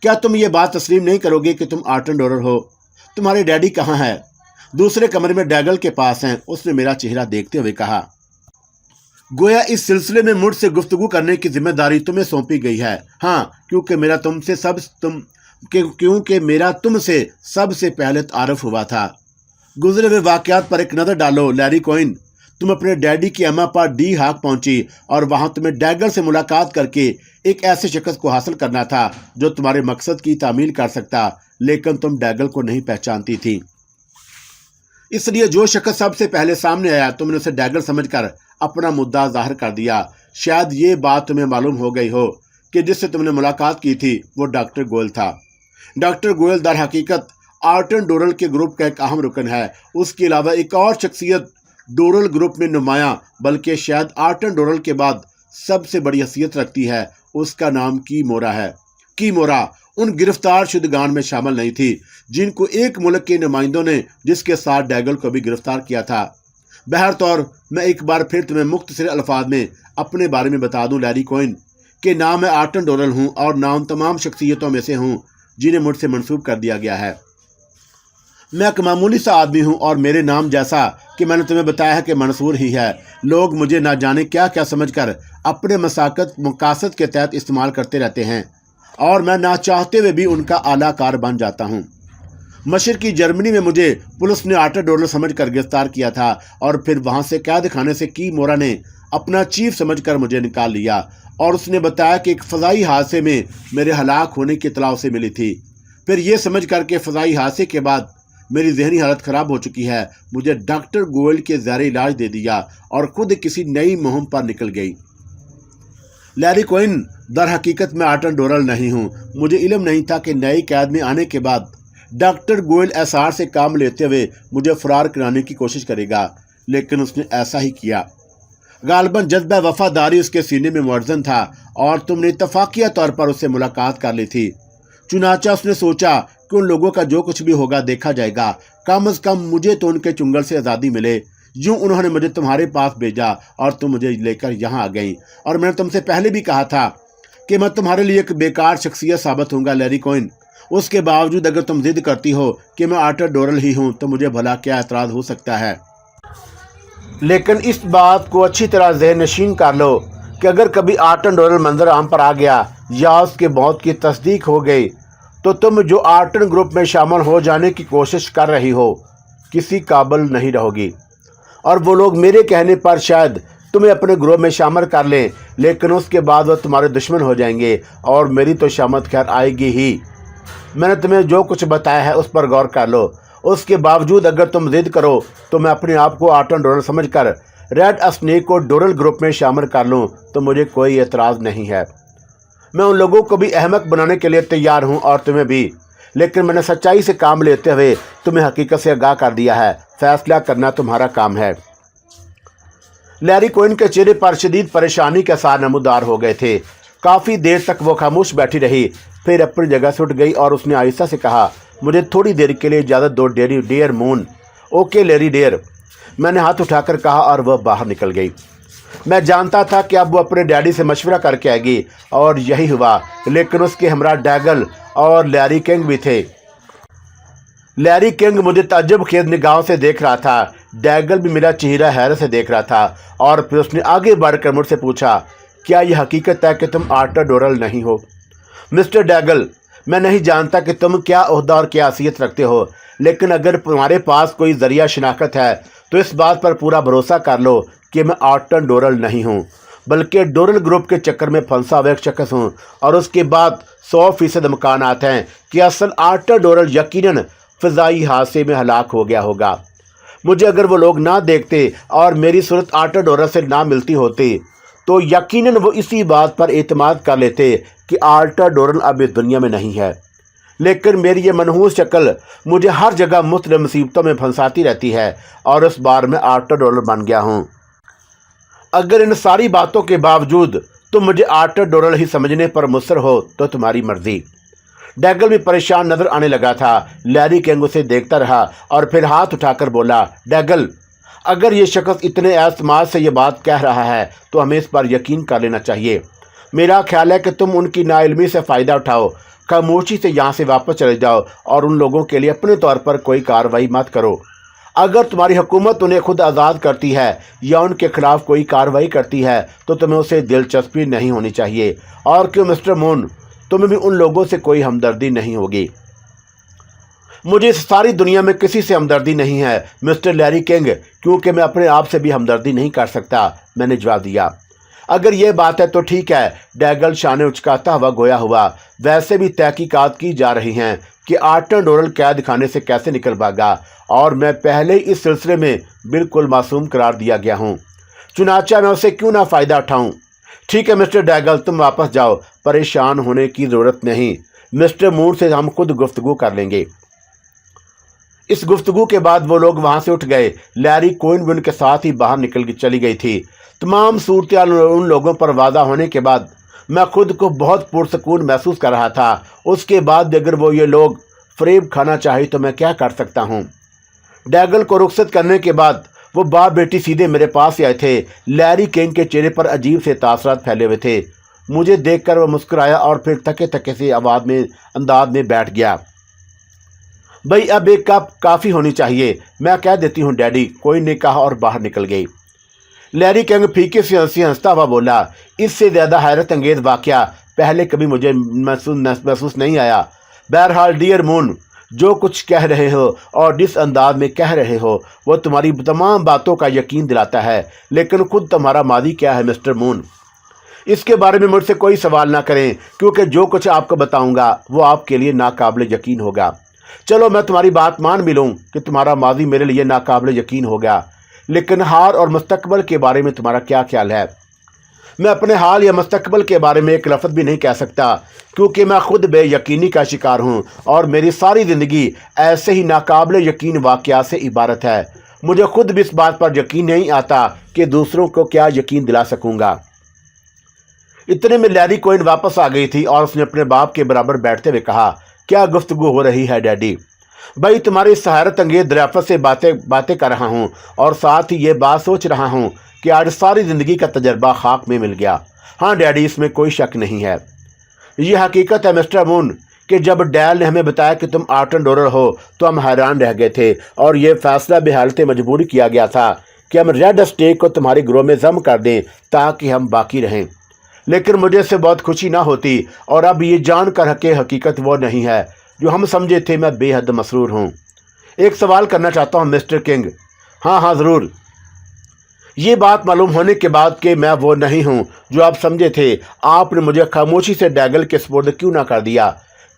क्या तुम ये बात तस्लीम नहीं करोगे कि तुम आर्टन डोरल हो? तुम्हारे डैडी कहाँ है? दूसरे कमरे में डैगल के पास हैं, उसने मेरा चेहरा देखते हुए कहा। गोया इस सिलसिले में मुझसे गुफ्तगू करने की जिम्मेदारी तुम्हें सौंपी गई है। हाँ, क्योंकि मेरा तुमसे सबसे पहले तारुफ हुआ था। गुजरे हुए वाक़यात पर एक नज़र डालो लैरी कोइन। तुम अपने डैडी की अम्मा पर डी हाक पहुंची और वहां तुम्हें डैगल से मुलाकात करके एक ऐसे शख्स को हासिल करना था जो तुम्हारे मकसद की तामील कर सकता, लेकिन तुम डैगल को नहीं पहचानती थी। इसलिए जो शख्स सबसे पहले सामने आया तुमने उसे डैगल समझकर अपना मुद्दा जाहिर कर दिया। शायद ये बात तुम्हें मालूम हो गई हो कि जिससे तुमने मुलाकात की थी वो डॉक्टर गोयल था। डॉक्टर गोयल दर हकीकत आर्टन डोरल के ग्रुप का एक अहम रुकन है। उसके अलावा एक और शख्सियत डोरल ग्रुप में नुमायां, बल्कि शायद आर्टन डोरल के बाद सबसे बड़ी हैसियत रखती है। उसका नाम की मोरा है। की मोरा उन गिरफ्तार शुदगान में शामिल नहीं थी जिनको एक मुल्क के नुमाइंदों ने जिसके साथ डैगल को भी गिरफ्तार किया था। बहरतौर मैं एक बार फिर तुम्हें मुख्तसर अल्फाज में अपने बारे में बता दूं लैरी कोइन कि ना मैं आर्टन डोरल हूँ और ना उन तमाम शख्सियतों में से हूँ जिन्हें मुझसे मंसूब कर दिया गया है। मैं एक मामूली सा आदमी हूँ और मेरे नाम जैसा कि मैंने तुम्हें बताया है कि मंसूर ही है। लोग मुझे ना जाने क्या क्या समझकर अपने मकासद के तहत इस्तेमाल करते रहते हैं और मैं ना चाहते हुए भी उनका आलाकार बन जाता हूँ। मशरकी जर्मनी में मुझे पुलिस ने आर्टर डोरल समझ कर गिरफ्तार किया था और फिर वहां से कैद खाने से की मोरा ने अपना चीफ समझकर मुझे निकाल लिया और उसने बताया कि एक फ़ज़ाई हादसे में मेरे हलाक होने की इत्तला उसे मिली थी। फिर ये समझ कर के फ़ज़ाई हादसे के बाद मेरी ज़हनी हालत ख़राब हो चुकी है, मुझे डॉक्टर गोयल के ज़रिए इलाज दे दिया और खुद किसी नई मुहिम पर निकल गई। लैरी कोइन दर हकीकत में आर्टर डोरल नहीं हूँ। मुझे इल्म नहीं था कि नई कैद में आने के बाद डॉक्टर गोयल एसआर से काम लेते हुए मुझे फरार कराने की कोशिश करेगा, लेकिन उसने ऐसा ही किया। गालिबन जज्बा वफादारी उसके सीने में मुअज़्ज़न था और तुमने इत्तफाकिया तौर पर उससे मुलाकात कर ली थी। चुनाचा उसने सोचा कि उन लोगों का जो कुछ भी होगा देखा जाएगा, कम से कम मुझे तो उनके चुंगल से आज़ादी मिले। यूं उन्होंने मुझे तुम्हारे पास भेजा और तुम मुझे लेकर यहाँ आ गई। और मैंने तुमसे पहले भी कहा था कि मैं तुम्हारे लिए एक बेकार शख्सियत साबित होऊंगा लैरी कोइन। उसके बावजूद अगर तुम जिद करती हो कि मैं आर्टर डोरल ही हूँ तो मुझे भला क्या एतराज़ हो सकता है। लेकिन इस बात को अच्छी तरह ज़हन नशीन कर लो कि अगर कभी आर्टर डोरल मंजर आम पर आ गया या उसके मौत की तस्दीक हो गई तो तुम जो आर्टन ग्रुप में शामिल हो जाने की कोशिश कर रही हो किसी काबिल नहीं रहोगी और वो लोग मेरे कहने पर शायद तुम्हें अपने ग्रुप में शामिल कर लें, लेकिन उसके बाद वो तुम्हारे दुश्मन हो जाएंगे और मेरी तो शामत खैर आएगी ही। मैंने तुम्हें जो कुछ बताया है उस पर गौर कर लो। उसके बावजूद अगर तुम जिद करो तो मैं अपने आप को आर्टर डोरल समझकर रेड स्नेक को डोरल ग्रुप में शामिल कर लूँ तो मुझे कोई एतराज़ नहीं है। मैं उन लोगों को भी अहमक बनाने के लिए तैयार हूं और तुम्हें भी, लेकिन मैंने सच्चाई से काम लेते हुए तुम्हें हकीकत से आगाह कर दिया है। फैसला करना तुम्हारा काम है। लैरी कोइन के चेहरे पर शदीद परेशानी के साथ नमूदार हो गए थे। काफ़ी देर तक वो खामोश बैठी रही, फिर अपनी जगह से उठ गई और उसने आहिस्ता से कहा, मुझे थोड़ी देर के लिए इजाज़त दो dear moon. Okay Larry dear, मैंने हाथ उठाकर कहा और वह बाहर निकल गई। मैं जानता था कि अब वो अपने डैडी से मशवरा करके आएगी और यही हुआ, लेकिन उसके हमरा डैगल और लैरी किंग भी थे। लैरी किंग मुझे ताज्जुब खेज निगाहों से देख रहा था। डैगल भी मेरा चेहरा हैरत से देख रहा था और फिर उसने आगे बढ़कर मुझसे पूछा, क्या यह हकीकत है कि तुम आर्टर डोरल नहीं हो? मिस्टर डैगल, मैं नहीं जानता कि तुम क्या ओहदा और क्या हैसियत रखते हो, लेकिन अगर तुम्हारे पास कोई ज़रिया शिनाख्त है तो इस बात पर पूरा भरोसा कर लो कि मैं आर्टर डोरल नहीं हूँ, बल्कि डोरल ग्रुप के चक्कर में फंसा हुआ एक शख्स हूँ। और उसके बाद 100% इम्कानात हैं कि असल आर्टर डोरल यकीनन फ़ज़ाई हादसे में हलाक हो गया होगा। मुझे अगर वो लोग ना देखते और मेरी सूरत आर्टर डोरल से ना मिलती होती तो यकीनन वो इसी बात पर एतमाद कर लेते कि आर्टर डोरल अब इस दुनिया में नहीं है। लेकिन मेरी ये मनहूस शक्ल मुझे हर जगह मुख्तलिफ मुसीबतों में फंसाती रहती है और इस बार मैं आर्टर डोरल बन गया हूँ। अगर इन सारी बातों के बावजूद तुम मुझे आर्टर डोरल ही समझने पर मुसर हो तो तुम्हारी मर्जी। डैगल भी परेशान नजर आने लगा था। लैरी किंग उसे देखता रहा और फिर हाथ उठाकर बोला, डैगल, अगर ये शख्स इतने एतमाद से ये बात कह रहा है तो हमें इस पर यकीन कर लेना चाहिए। मेरा ख्याल है कि तुम उनकी नाइल्मी से फ़ायदा उठाओ, खामोशी से यहाँ से वापस चले जाओ और उन लोगों के लिए अपने तौर पर कोई कार्रवाई मत करो। अगर तुम्हारी हुकूमत उन्हें खुद आज़ाद करती है या उनके खिलाफ कोई कार्रवाई करती है तो तुम्हें उसे दिलचस्पी नहीं होनी चाहिए। और क्यों मिस्टर मून, तुम्हें भी उन लोगों से कोई हमदर्दी नहीं होगी। मुझे इस सारी दुनिया में किसी से हमदर्दी नहीं है मिस्टर लैरी किंग, क्योंकि मैं अपने आप से भी हमदर्दी नहीं कर सकता, मैंने जवाब दिया। अगर ये बात है तो ठीक है, डैगल शाने उचकाता हुआ गोया हुआ। वैसे भी तहकीकात की जा रही हैं कि आर्टर डोरल कैद खाने से कैसे निकल भागा और मैं पहले ही इस सिलसिले में बिल्कुल मासूम करार दिया गया हूँ। चुनाचा मैं उसे क्यों ना फ़ायदा उठाऊँ। ठीक है मिस्टर डैगल, तुम वापस जाओ, परेशान होने की ज़रूरत नहीं। मिस्टर मून से हम खुद गुफ्तगू कर लेंगे। इस गुफ्तगू के बाद वो लोग वहाँ से उठ गए। लैरी कोइन भी उनके साथ ही बाहर निकल चली गई थी। तमाम सूरत उन लोगों पर वादा होने के बाद मैं खुद को बहुत पुरसकून महसूस कर रहा था। उसके बाद अगर वो ये लोग फरेब खाना चाहे तो मैं क्या कर सकता हूँ। डैगल को रुखसत करने के बाद वो बाप बेटी सीधे मेरे पास ही आए थे। लैरी किंग के चेहरे पर अजीब से तासरात फैले हुए थे। मुझे देखकर वो मुस्कुराया और फिर थके थके से अंदाज में बैठ गया। भाई अब एक कप काफ़ी होनी चाहिए, मैं कह देती हूँ डैडी, कोई ने कहा और बाहर निकल गई। लैरी किंग फीके से हंसता हुआ बोला, इससे ज़्यादा हैरत अंगेज़ वाक़या पहले कभी मुझे महसूस नहीं आया। बहरहाल डियर मून, जो कुछ कह रहे हो और जिस अंदाज में कह रहे हो वो तुम्हारी तमाम बातों का यकीन दिलाता है, लेकिन खुद तुम्हारा मादी क्या है मिस्टर मून? इसके बारे में मुझसे कोई सवाल ना करें, क्योंकि जो कुछ आपको बताऊंगा वो आपके लिए नाकाबिल यकीन होगा। चलो मैं तुम्हारी बात मान भी लूँ कि तुम्हारा मादी मेरे लिए नाकाबिल यकीन होगा, लेकिन हाल और मुस्तकबल के बारे में तुम्हारा क्या ख्याल है? मैं अपने हाल या मुस्तकबल के बारे में एक लफ्ज़ भी नहीं कह सकता, क्योंकि मैं खुद बेयकीनी का शिकार हूँ और मेरी सारी ज़िंदगी ऐसे ही नाकाबिल यकीन वाक़यात से इबारत है। मुझे खुद भी इस बात पर यकीन नहीं आता कि दूसरों को क्या यकीन दिला सकूँगा। इतने में लैरी कोइन वापस आ गई थी और उसने अपने बाप के बराबर बैठते हुए कहा, क्या गुफ्तगू हो रही है डैडी? भाई तुम्हारी इस हैरत अंगेज दरियाफ्त से बातें कर रहा हूँ और साथ ही ये बात सोच रहा हूँ कि आज सारी ज़िंदगी का तजर्बा खाक में मिल गया। हाँ डैडी, इसमें कोई शक नहीं है। ये हकीकत है मिस्टर मून कि जब डैल ने हमें बताया कि तुम आर्टन डोरर हो तो हम हैरान रह गए थे और ये फैसला बेहालत मजबूरी किया गया था कि हम रेड स्टेक को तुम्हारे ग्रोह में जम कर दें ताकि हम बाकी रहें। लेकिन मुझे इससे बहुत खुशी ना होती और अब ये जान कर कि हकीकत वो नहीं है जो हम समझे थे। मैं बेहद मसरूर हूँ। एक सवाल करना चाहता हूँ मिस्टर किंग। हाँ हाँ ज़रूर। ये बात मालूम होने के बाद कि मैं वो नहीं हूँ जो आप समझे थे, आपने मुझे खामोशी से डैगल के स्पुर्द क्यों ना कर दिया?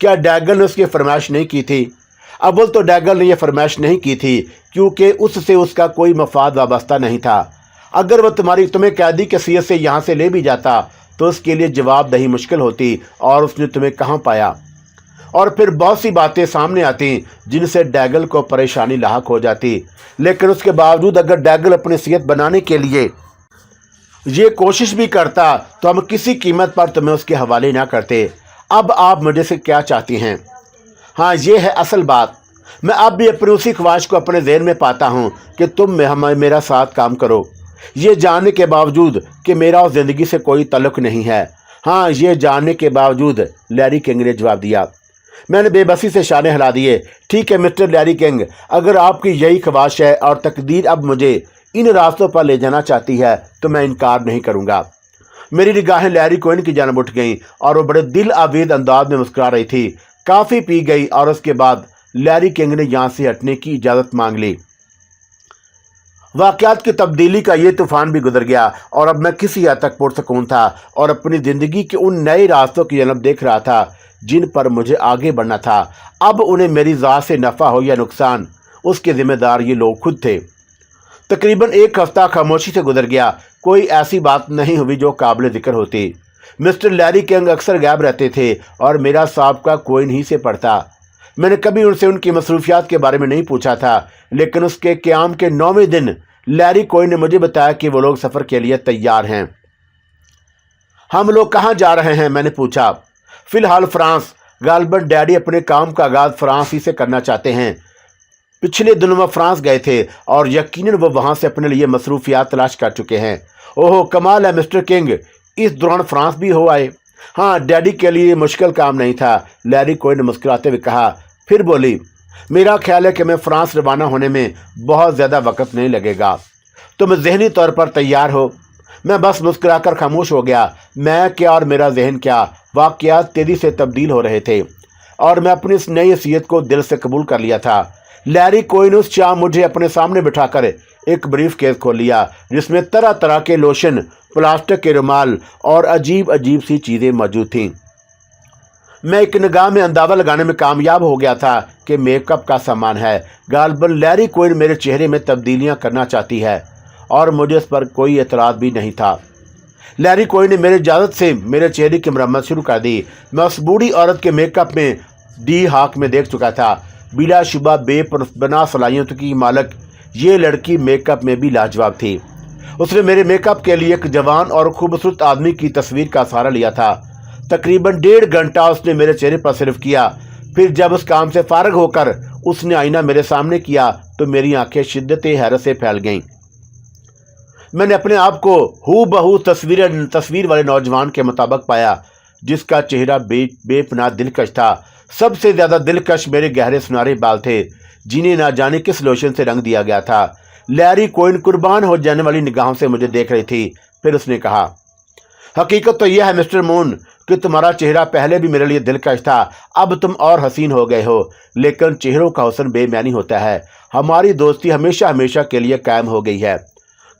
क्या डैगल ने उसकी फरमाइश नहीं की थी? अव्वल तो डैगल ने यह फरमाइश नहीं की थी क्योंकि उससे उसका कोई मफाद वाबस्ता नहीं था। अगर वह तुम्हें कैदी की हैसियत से यहाँ से ले भी जाता तो उसके लिए जवाबदही मुश्किल होती और उसने तुम्हें कहाँ पाया। और फिर बहुत सी बातें सामने आती जिनसे डैगल को परेशानी लाहक हो जाती, लेकिन उसके बावजूद अगर डैगल अपनी सेहत बनाने के लिए ये कोशिश भी करता तो हम किसी कीमत पर तुम्हें उसके हवाले ना करते। अब आप मुझे से क्या चाहती हैं? हाँ ये है असल बात। मैं अब भी अपनी उसी ख्वाहिश को अपने ज़हन में पाता हूँ कि तुम मेरा साथ काम करो, ये जानने के बावजूद कि मेरा उस ज़िंदगी से कोई तल्लुक़ नहीं है। हाँ ये जानने के बावजूद, लैरी किंग ने जवाब दिया। मैंने बेबसी से शाने हिला दिए। ठीक है मिस्टर लैरी किंग, अगर आपकी यही ख्वाहिश है और तकदीर अब मुझे इन रास्तों पर ले जाना चाहती है तो मैं इनकार नहीं करूँगा। मेरी निगाहें लैरी कोइन की जानब उठ गईं और वो बड़े दिल आवेद अंदाज में मुस्कुरा रही थी। काफ़ी पी गई और उसके बाद लैरी किंग ने यहाँ से हटने की इजाज़त मांग ली। वाक़यात की तब्दीली का ये तूफ़ान भी गुजर गया और अब मैं किसी हद तक पुरसकून था और अपनी ज़िंदगी के उन नए रास्तों की जन्म देख रहा था जिन पर मुझे आगे बढ़ना था। अब उन्हें मेरी ज़ात से नफ़ा हो या नुकसान, उसके ज़िम्मेदार ये लोग खुद थे। तकरीबन एक हफ्ता खामोशी से गुजर गया। कोई ऐसी बात नहीं हुई जो काबिल ज़िक्र होती। मिस्टर लैरी किंग अक्सर गायब रहते थे और मेरा साबका कोई नहीं से पड़ता। मैंने कभी उनसे उनकी मसरूफियात के बारे में नहीं पूछा था, लेकिन उसके क़याम के 9वें दिन लैरी कोइन ने मुझे बताया कि वो लोग सफ़र के लिए तैयार हैं। हम लोग कहाँ जा रहे हैं? मैंने पूछा। फ़िलहाल फ्रांस। गालिबन डैडी अपने काम का आगाज़ फ्रांस ही से करना चाहते हैं। पिछले दिनों में फ्रांस गए थे और यकीनन वो वहाँ से अपने लिए मसरूफियात तलाश कर चुके हैं। ओहो कमाल है मिस्टर किंग, इस दौरान फ्रांस भी हो आए। हाँ डैडी के लिए मुश्किल काम नहीं था, लैरी कोइन ने मुस्कुराते हुए कहा। फिर बोली, मेरा ख्याल है कि मैं फ्रांस रवाना होने में बहुत ज़्यादा वक्त नहीं लगेगा। तुम ज़हनी तौर पर तैयार हो? मैं बस मुस्कुराकर खामोश हो गया। मैं क्या और मेरा जहन क्या, वाक़यात तेज़ी से तब्दील हो रहे थे और मैं अपनी इस नई हैसियत को दिल से कबूल कर लिया था। लैरी कोइन उस शाम मुझे अपने सामने बिठाकर एक ब्रीफ केस खोल लिया जिसमें तरह तरह के लोशन, प्लास्टिक के रुमाल और अजीब अजीब सी चीज़ें मौजूद थीं। मैं एक निगाह में अंदाज़ा लगाने में कामयाब हो गया था कि मेकअप का सामान है। गालिबन लैरी कोइन मेरे चेहरे में तब्दीलियां करना चाहती है और मुझे इस पर कोई एतराज़ भी नहीं था। लैरी कोइन ने मेरी इजाज़त से मेरे चेहरे की मरम्मत शुरू कर दी। मैं उस बूढ़ी औरत के मेकअप में डी हाक में देख चुका था। बिलाशुबा बेपनाह सलाहियतों की मालक ये लड़की मेकअप में भी लाजवाब थी। उसने मेरे मेकअप के लिए एक जवान और खूबसूरत आदमी की तस्वीर का सहारा लिया था। तकरीबन 1.5 घंटा उसने मेरे चेहरे पर सिर्फ किया। फिर जब उस काम से फारग होकर उसने आईना मेरे सामने किया तो मेरी आंखें शिद्दत हैरत से फैल गईं। मैंने अपने आप को हू बहू तस्वीर वाले नौजवान के मुताबिक पाया जिसका चेहरा बेपनाह दिलकश था। सबसे ज़्यादा दिलकश मेरे गहरे सुनहरे बाल थे जिन्हें ना जाने किस लोशन से रंग दिया गया था। लैरी कोइन कुर्बान हो जाने वाली निगाहों से मुझे देख रही थी। फिर उसने कहा, हकीकत तो यह है मिस्टर मून कि तुम्हारा चेहरा पहले भी मेरे लिए दिलकश था, अब तुम और हसीन हो गए हो। लेकिन चेहरों का हुस्न बेमानी होता है। हमारी दोस्ती हमेशा हमेशा के लिए कायम हो गई है।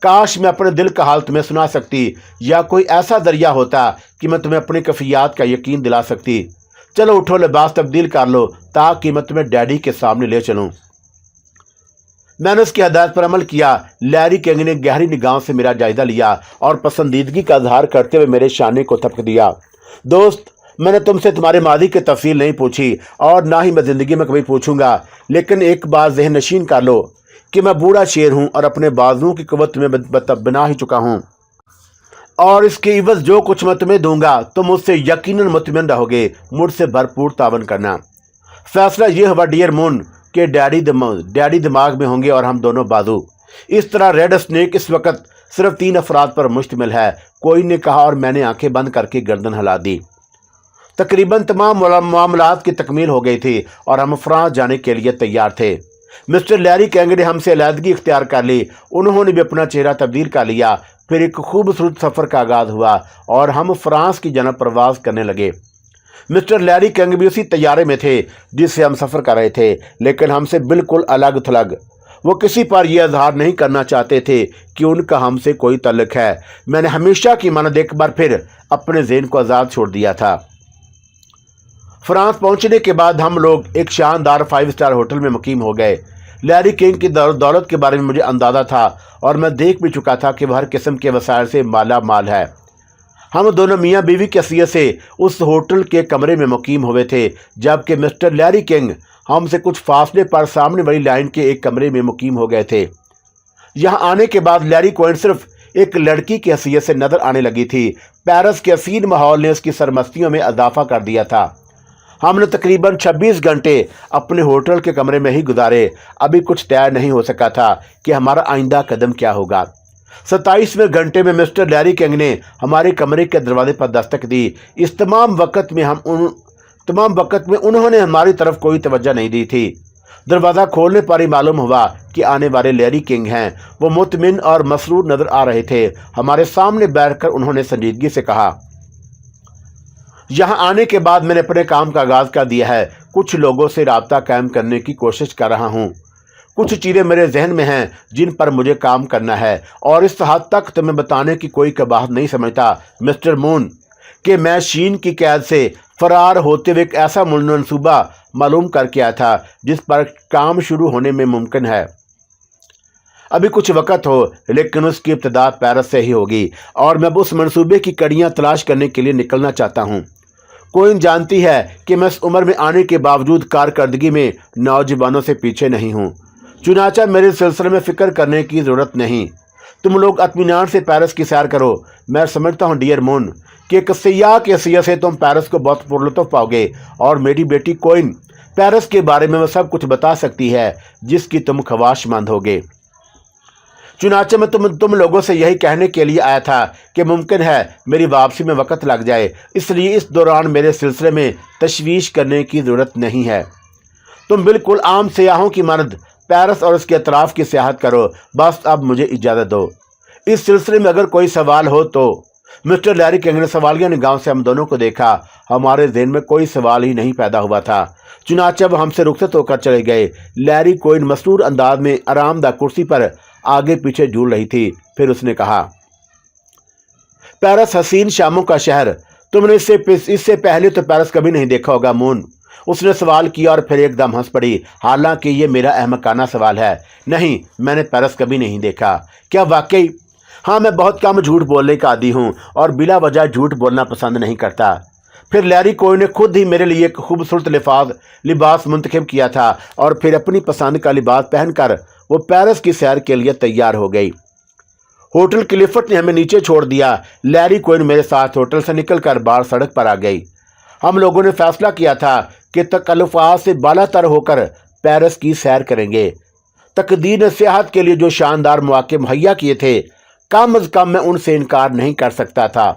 काश मैं अपने दिल का हाल तुम्हें सुना सकती, या कोई ऐसा दरिया होता कि मैं तुम्हें अपनी कफियात का यकीन दिला सकती। चलो उठो, लिबास तब्दील कर लो ताकि मैं तुम्हें डैडी के सामने ले चलूं। मैंने उसकी हदायत पर अमल किया। लैरी किंग ने गहरी निगाहों से मेरा जायजा लिया और पसंदीदगी का इजहार करते हुए मेरे शाने को थपक दिया। दोस्त, मैंने तुमसे तुम्हारे मादी की तफसील नहीं पूछी और ना ही मैं जिंदगी में कभी पूछूंगा, लेकिन एक बात ज़हन नशीन कर लो कि मैं बूढ़ा शेर हूं और अपने बाजुओं की कुव्वत में बना ही चुका हूं, और इसके इवज जो कुछ मैं तुम्हें दूंगा तुम मुझसे यकीनन मुतमिन रहोगे। मुझसे भरपूर तावन करना। फैसला यह हुआ डियर मून के डैडी दिमाग में होंगे और हम दोनों बाजू। इस तरह रेड स्नेक इस वक्त सिर्फ 3 अफराद पर मुश्तमिल है, कोई ने कहा, और मैंने आंखें बंद करके गर्दन हिला दी। तकरीबन तमाम मामलात की तकमील हो गई थी और हम फ्रांस जाने के लिए तैयार थे। मिस्टर लैरी किंग ने हमसे अलहदगी इख्तियार कर ली। उन्होंने भी अपना चेहरा तब्दील कर लिया। फिर एक खूबसूरत सफ़र का आगाज़ हुआ और हम फ्रांस की जनब परवाज करने लगे। मिस्टर लैरी किंग भी उसी तैयारे में थे जिससे हम सफ़र कर रहे थे, लेकिन हमसे बिल्कुल अलग थलग। वो किसी पर यह इजहार नहीं करना चाहते थे कि उनका हमसे कोई ताल्लुक है। मैंने हमेशा की मानद एक बार फिर अपने ज़हन को आज़ाद छोड़ दिया था। फ्रांस पहुंचने के बाद हम लोग एक शानदार 5 स्टार होटल में मुकीम हो गए। लैरी किंग की दौलत के बारे में मुझे अंदाज़ा था और मैं देख भी चुका था कि वह हर किस्म के वसाइल से माला माल है। हम दोनों मियाँ बीवी की हैसियत से उस होटल के कमरे में मुकीम हुए थे, जबकि मिस्टर लैरी किंग हमसे कुछ फासले पर सामने वाली लाइन के एक कमरे में मुकीम हो गए थे। यहाँ आने के बाद लैरी क्विन सिर्फ एक लड़की की हैसियत से नज़र आने लगी थी। पेरिस के हसीन माहौल ने उसकी सरमस्तियों में इजाफा कर दिया था। हमने तकरीबन 26 घंटे अपने होटल के कमरे में ही गुजारे। अभी कुछ तय नहीं हो सका था कि हमारा आइंदा कदम क्या होगा। 27वें घंटे में मिस्टर लैरी किंग ने हमारे कमरे के दरवाजे पर दस्तक दी। इस तमाम वक्त में उन्होंने हमारी तरफ कोई तवज्जो नहीं दी थी। दरवाज़ा खोलने पर ही मालूम हुआ कि आने वाले लैरी किंग हैं। वो मुतमिन और मसरूर नजर आ रहे थे। हमारे सामने बैठकर उन्होंने संजीदगी से कहा, यहाँ आने के बाद मैंने अपने काम का आगाज़ कर दिया है। कुछ लोगों से राब्ता कायम करने की कोशिश कर रहा हूँ। कुछ चीज़ें मेरे जहन में हैं जिन पर मुझे काम करना है, और इस हद तक तुम्हें बताने की कोई कबाहत नहीं समझता मिस्टर मून कि मैं शीन की कैद से फरार होते हुए एक ऐसा मनसूबा मालूम करके आया था जिस पर काम शुरू होने में मुमकिन है। अभी कुछ वक्त हो, लेकिन उसकी इब्तिदा पेरिस से ही होगी और मैं उस मंसूबे की कड़ियाँ तलाश करने के लिए निकलना चाहता हूँ। कोई जानती है कि मैं इस उम्र में आने के बावजूद कारकर्दगी में नौजवानों से पीछे नहीं हूँ। चुनाचा मेरे सिलसिले में फ़िक्र करने की ज़रूरत नहीं। तुम लोग इत्मीनान से पेरिस की सैर करो। मैं समझता हूँ डियर मून कि एक सयाह की हैसियत से तुम पेरिस को बहुत पुरलुत्फ़ पाओगे, और मेरी बेटी कोइन पेरिस के बारे में वह सब कुछ बता सकती है जिसकी तुम ख्वाहिशमंद होगे। चुनाचे मैं तुम लोगों से यही कहने के लिए आया था कि मुमकिन है मेरी वापसी में वक्त लग जाए, इसलिए इस दौरान मेरे सिलसिले में तशवीश करने की ज़रूरत नहीं है। तुम बिल्कुल आम सयाहों की मानद पेरिस और उसके अतराफ़ की सियाहत करो। बस अब मुझे इजाज़त दो। इस सिलसिले में अगर कोई सवाल हो तो। मिस्टर लैरी किंग ने सवालिया निगाहों से हम दोनों को देखा। हमारे ज़हन में कोई सवाल ही नहीं पैदा हुआ था। चुनाचे वो हमसे रुखसत होकर चले गए। लैरी कोइन मसरूर अंदाज में आरामदा कुर्सी पर आगे पीछे झूल रही थी। फिर उसने कहा, पेरिस हसीन शामों का शहर। तुमने इससे पहले तो पेरिस कभी नहीं देखा होगा मून। उसने सवाल किया और फिर एकदम हंस पड़ी। हालांकि ये मेरा अहमकाना सवाल है। नहीं, मैंने पेरिस कभी नहीं देखा। क्या वाकई? हाँ, मैं बहुत कम झूठ बोलने का आदी हूँ और बिला वजह झूठ बोलना पसंद नहीं करता। फिर लैरी कोई ने खुद ही मेरे लिए एक खूबसूरत लिबास मुंतखब किया था और फिर अपनी पसंद का लिबास पहनकर वो पेरिस की सैर के लिए तैयार हो गई। होटल क्लिफर्ट ने हमें नीचे छोड़ दिया। लैरी कोइन मेरे साथ होटल से निकलकर बाहर सड़क पर आ गई। हम लोगों ने फैसला किया था कि तकल्लुफ़ात से बालातर होकर पेरिस की सैर करेंगे। तकदीर ने सियाहत के लिए जो शानदार मौके मुहैया किए थे, कम अज़ कम मैं उनसे इनकार नहीं कर सकता था।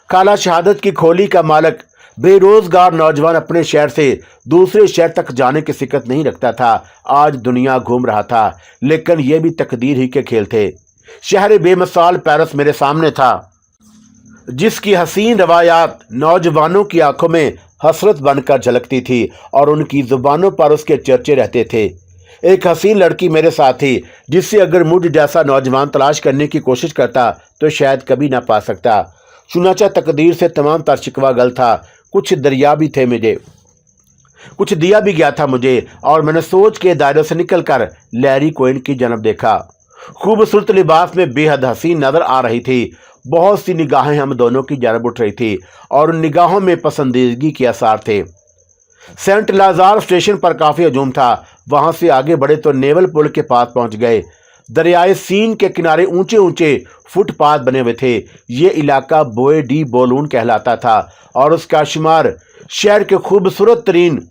काला शहादत की खोली का मालिक बेरोज़गार नौजवान अपने शहर से दूसरे शहर तक जाने की सिकत नहीं रखता था। आज दुनिया घूम रहा था, लेकिन यह भी तकदीर ही के खेल थे। शहर बेमिसाल पेरिस मेरे सामने था। जिस की हसीन रवायात नौजवानों की आंखों में हसरत बनकर झलकती थी और उनकी जुबानों पर उसके चर्चे रहते थे। एक हसीन लड़की मेरे साथ थी जिससे अगर मुझ जैसा नौजवान तलाश करने की कोशिश करता तो शायद कभी ना पा सकता। चुनाचा तकदीर से तमाम तर शिकवा गल था। कुछ दिया भी गया था मुझे, और मैंने सोच के दायरे से निकलकर लैरी कोइन की जन्म देखा। खूबसूरत लिबास में बेहद हसीन नजर आ रही थी। बहुत सी निगाहें हम दोनों की जानब उठ रही थी और उन निगाहों में पसंदीदगी के आसार थे। सेंट लाजार स्टेशन पर काफी हजूम था। वहां से आगे बढ़े तो नेवल पुल के पास पहुंच गए। दरियाए सीन के किनारे ऊंचे ऊंचे फुटपाथ बने हुए थे। ये इलाका बोए डी बोलून कहलाता था और उसका शुमार शहर के खूबसूरत तरीन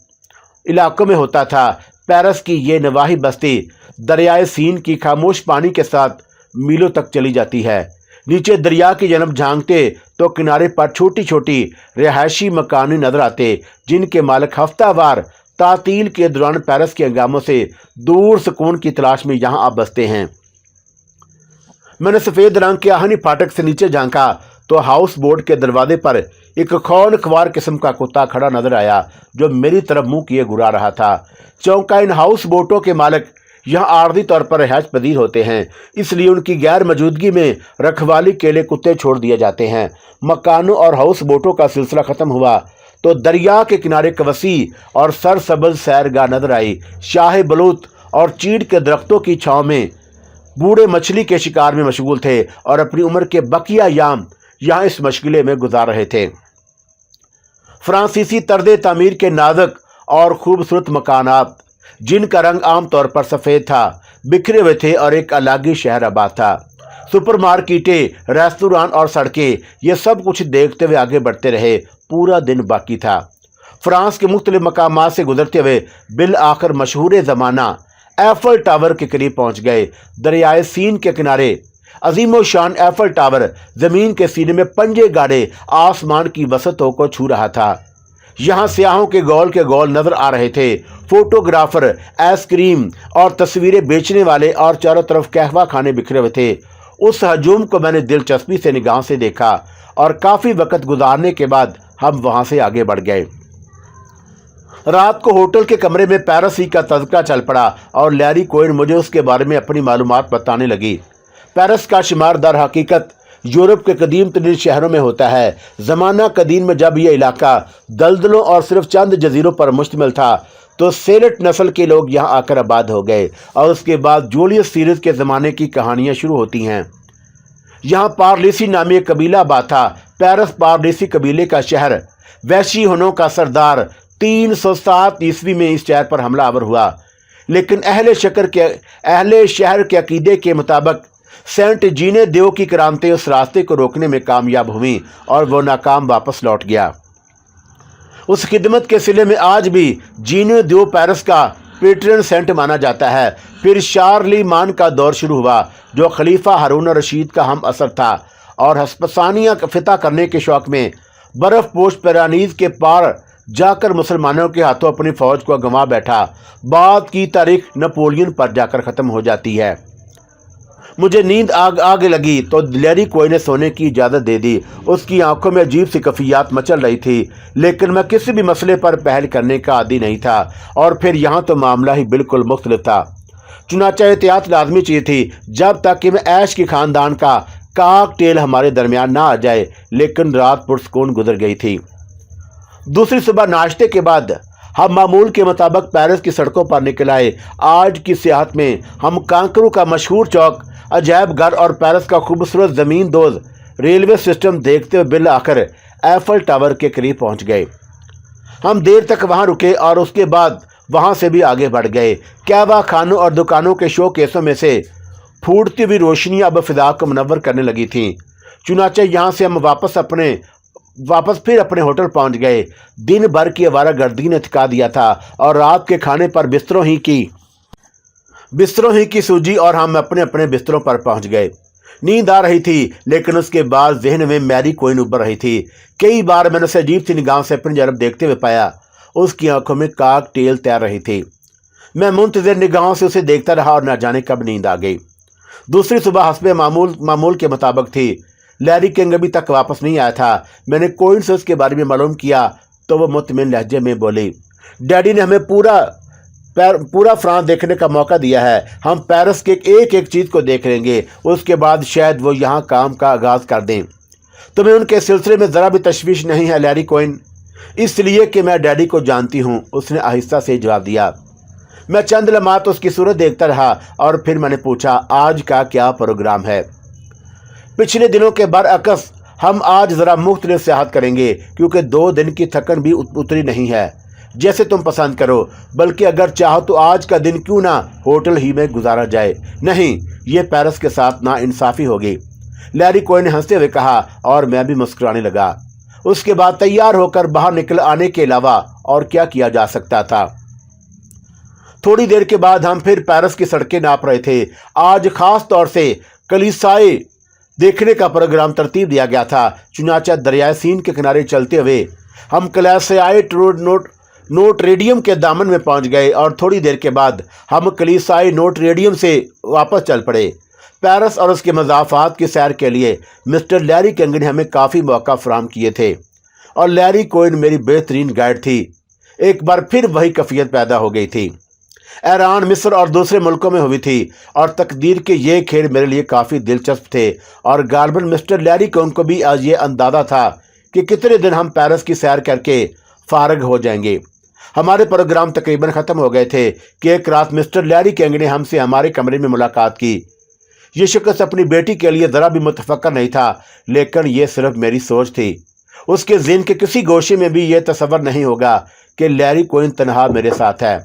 इलाकों में होता था। पेरिस की ये नवाही बस्ती दरियाए सीन की खामोश पानी के साथ मीलों तक चली जाती है। नीचे दरिया की जानब झांकते तो किनारे पर छोटी छोटी रिहायशी मकान नजर आते जिनके मालिक हफ्तावार तातील के दौरान पेरिस के हंगामों से दूर सुकून की तलाश में यहाँ आ बसते हैं। मैंने सफेद रंग के आहनी फाटक से नीचे झांका तो हाउस बोट के दरवाजे पर एक खौनख्वार किस्म का कुत्ता खड़ा नजर आया जो मेरी तरफ मुंह किए घुरा रहा था। चौंका इन हाउस बोटों के मालिक यहाँ आर्जी तौर पर रिहायश पजीर होते हैं, इसलिए उनकी गैर मौजूदगी में रखवाली के लिए कुत्ते छोड़ दिए जाते हैं। मकानों और हाउस बोटों का सिलसिला खत्म हुआ तो दरिया के किनारे एक वसी और सरसब्ज सैरगाह नजर आई। शाह बलूत और चीड़ के दरख्तों की छांव में बूढ़े मछली के शिकार में मशगूल थे और अपनी उम्र के बकिया याम यहाँ इस मशगले में गुजार रहे थे। फ्रांसीसी तर्ज तामीर के नाजुक और खूबसूरत मकानात जिनका रंग आमतौर पर सफ़ेद था बिखरे हुए थे और एक अलग ही शहर आबाद था। सुपर मार्केटें, रेस्तोरां और सड़कें, ये सब कुछ देखते हुए आगे बढ़ते रहे। पूरा दिन बाकी था। फ्रांस के मुख्तलिफ मकामात से गुजरते हुए बिल आखिर मशहूर ज़माना एफल टावर के करीब पहुंच गए। दरियाए सीन के किनारे अजीमो शान एफल टावर ज़मीन के सीने में पंजे गाड़े आसमान की वसतों को छू रहा था। यहाँ सियाहों के गोल नजर आ रहे थे। फोटोग्राफर, आइसक्रीम और तस्वीरें बेचने वाले और चारों तरफ कहवा खाने बिखरे हुए थे। उस हजूम को मैंने दिलचस्पी से निगाह से देखा और काफ़ी वक्त गुजारने के बाद हम वहाँ से आगे बढ़ गए। रात को होटल के कमरे में पेरिस का तज़किरा चल पड़ा और लैरी कोइन मुझे उसके बारे में अपनी मालूमात बताने लगी। पेरिस का शुमार दर हकीकत यूरोप के कदीम तरीन शहरों में होता है। ज़माना कदीम में जब यह इलाका दलदलों और सिर्फ चंद जजीरों पर मुश्तमिल था तो सेलेट नस्ल के लोग यहाँ आकर आबाद हो गए और उसके बाद जूलियस सीरीज के ज़माने की कहानियाँ शुरू होती हैं। यहाँ पारलीसी नामी एक कबीला आबाद था। पेरिस पारलीसी कबीले का शहर। वैशी हुनों का सरदार 307 ईस्वी में इस शहर पर हमला आवर हुआ, लेकिन अहले शहर के अकीदे के मुताबिक सेंट जीने देव की करामतें उस रास्ते को रोकने में कामयाब हुई और वो नाकाम वापस लौट गया। उस खिदमत के सिले में आज भी जीने देव पेरिस का पेट्रन सेंट माना जाता है। फिर शार्लीमान का दौर शुरू हुआ जो खलीफा हारून रशीद का हम असर था और हस्पसानिया फिता करने के शौक में बर्फ पोश पेरानीज के पार जाकर मुसलमानों के हाथों अपनी फौज को गंवा बैठा। बाद की तारीख नपोलियन पर जाकर ख़त्म हो जाती है। मुझे नींद आग लगी तो लैरी कोइन ने सोने की इजाज़त दे दी। उसकी आंखों में अजीब सी कफियात मचल रही थी, लेकिन मैं किसी भी मसले पर पहल करने का आदी नहीं था और फिर यहाँ तो मामला ही बिल्कुल मुख्तलिफ था। चुनाचा एहतियात लाजमी चीज़ थी जब तक कि मैं ऐश के ख़ानदान का काकटेल हमारे दरमियान ना आ जाए, लेकिन रात पुरसकून गुजर गई थी। दूसरी सुबह नाश्ते के बाद हम मामूल के मुताबिक पेरिस की सड़कों पर निकल आए। आज की सियाहत में हम कांकरू का मशहूर चौक, अजायब घर और पेरिस का खूबसूरत ज़मीन दोज रेलवे सिस्टम देखते हुए बिल आखिर एफल टावर के करीब पहुंच गए। हम देर तक वहां रुके और उसके बाद वहां से भी आगे बढ़ गए। कहवा खानों और दुकानों के शो केसों में से फूटती हुई रोशनियां अब फिजा को मुनव्वर करने लगी थीं। चुनाचे यहाँ से हम वापस फिर अपने होटल पहुंच गए। दिन भर की आवारागर्दी ने थका दिया था और रात के खाने पर बिस्तरों ही की सूजी और हम अपने अपने बिस्तरों पर पहुंच गए। नींद आ रही थी, लेकिन उसके बाद जहन में मैरी कोइन उभर रही थी। कई बार मैंने उसे अजीब सी निगाह से अपनी तरफ देखते हुए पाया। उसकी आंखों में काकटेल तैर रही थी। मैं मुंतज़िर निगाहों से उसे देखता रहा और न जाने कब नींद आ गई। दूसरी सुबह हस्बे मामूल के मुताबिक थी। लैरी किंग अभी तक वापस नहीं आया था। मैंने कोइन से उसके बारे में मालूम किया तो वो मुतमिन लहजे में बोली, डैडी ने हमें पूरा फ्रांस देखने का मौका दिया है। हम पेरिस के एक एक चीज़ को देख लेंगे, उसके बाद शायद वो यहाँ काम का आगाज़ कर दें। तुम्हें उनके सिलसिले में ज़रा भी तशवीश नहीं है लैरी कोइन? इसलिए कि मैं डैडी को जानती हूँ, उसने आहिस्ता से जवाब दिया। मैं चंद लम्हात उसकी सूरत देखता रहा और फिर मैंने पूछा, आज का क्या प्रोग्राम है? पिछले दिनों के बरअक्स हम आज ज़रा मुख्तलिफ सियाहत करेंगे, क्योंकि 2 दिन की थकन भी उतरी नहीं है। जैसे तुम पसंद करो, बल्कि अगर चाहो तो आज का दिन क्यों ना होटल ही में गुजारा जाए। नहीं, ये पेरिस के साथ नाइंसाफ़ी होगी, लैरी कोइन ने हंसते हुए कहा, और मैं भी मुस्कुराने लगा। उसके बाद तैयार होकर बाहर निकल आने के अलावा और क्या किया जा सकता था। थोड़ी देर के बाद हम फिर पेरिस की सड़कें नाप रहे थे। आज खास तौर से कलीसाए देखने का प्रोग्राम तरतीब दिया गया था। चुनाचा दरियाए सीन के किनारे चलते हुए हम कलीसाए नोटरेडियम के दामन में पहुंच गए और थोड़ी देर के बाद हम कलीसाए नोटरेडियम से वापस चल पड़े। पेरिस और उसके मज़ाफ़ात की सैर के लिए मिस्टर लैरी किंग ने हमें काफ़ी मौका फराहम किए थे और लैरी कोइन मेरी बेहतरीन गाइड थी। एक बार फिर वही कैफियत पैदा हो गई थी। ईरान, मिस्र और दूसरे मुल्कों में हुई थी और तकदीर के ये खेल मेरे लिए काफ़ी दिलचस्प थे और गालिबन मिस्टर लैरी कोइन को भी आज ये अंदाज़ा था कि कितने दिन हम पेरिस की सैर करके फारग हो जाएंगे। हमारे प्रोग्राम तकरीबन ख़त्म हो गए थे कि एक रात मिस्टर लैरी किंग ने हमसे हमारे कमरे में मुलाकात की। ये शख्स अपनी बेटी के लिए ज़रा भी मुतफक्कर नहीं था, लेकिन ये सिर्फ मेरी सोच थी। उसके ज़हन के किसी गोशे में भी ये तसव्वुर नहीं होगा कि लैरी कोइन तनहा मेरे साथ है।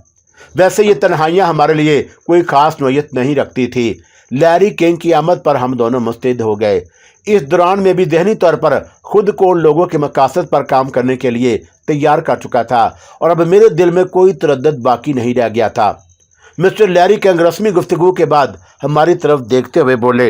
वैसे ये तन्हाइयाँ हमारे लिए कोई ख़ास नोयत नहीं रखती थी। लैरी किंग की आमद पर हम दोनों मुस्तैद हो गए। इस दौरान में भी ज़हनी तौर पर खुद को उन लोगों के मकासद पर काम करने के लिए तैयार कर चुका था और अब मेरे दिल में कोई तरद्दुद बाकी नहीं रह गया था। मिस्टर लैरी किंग रस्मी गुफ्तगू के बाद हमारी तरफ देखते हुए बोले,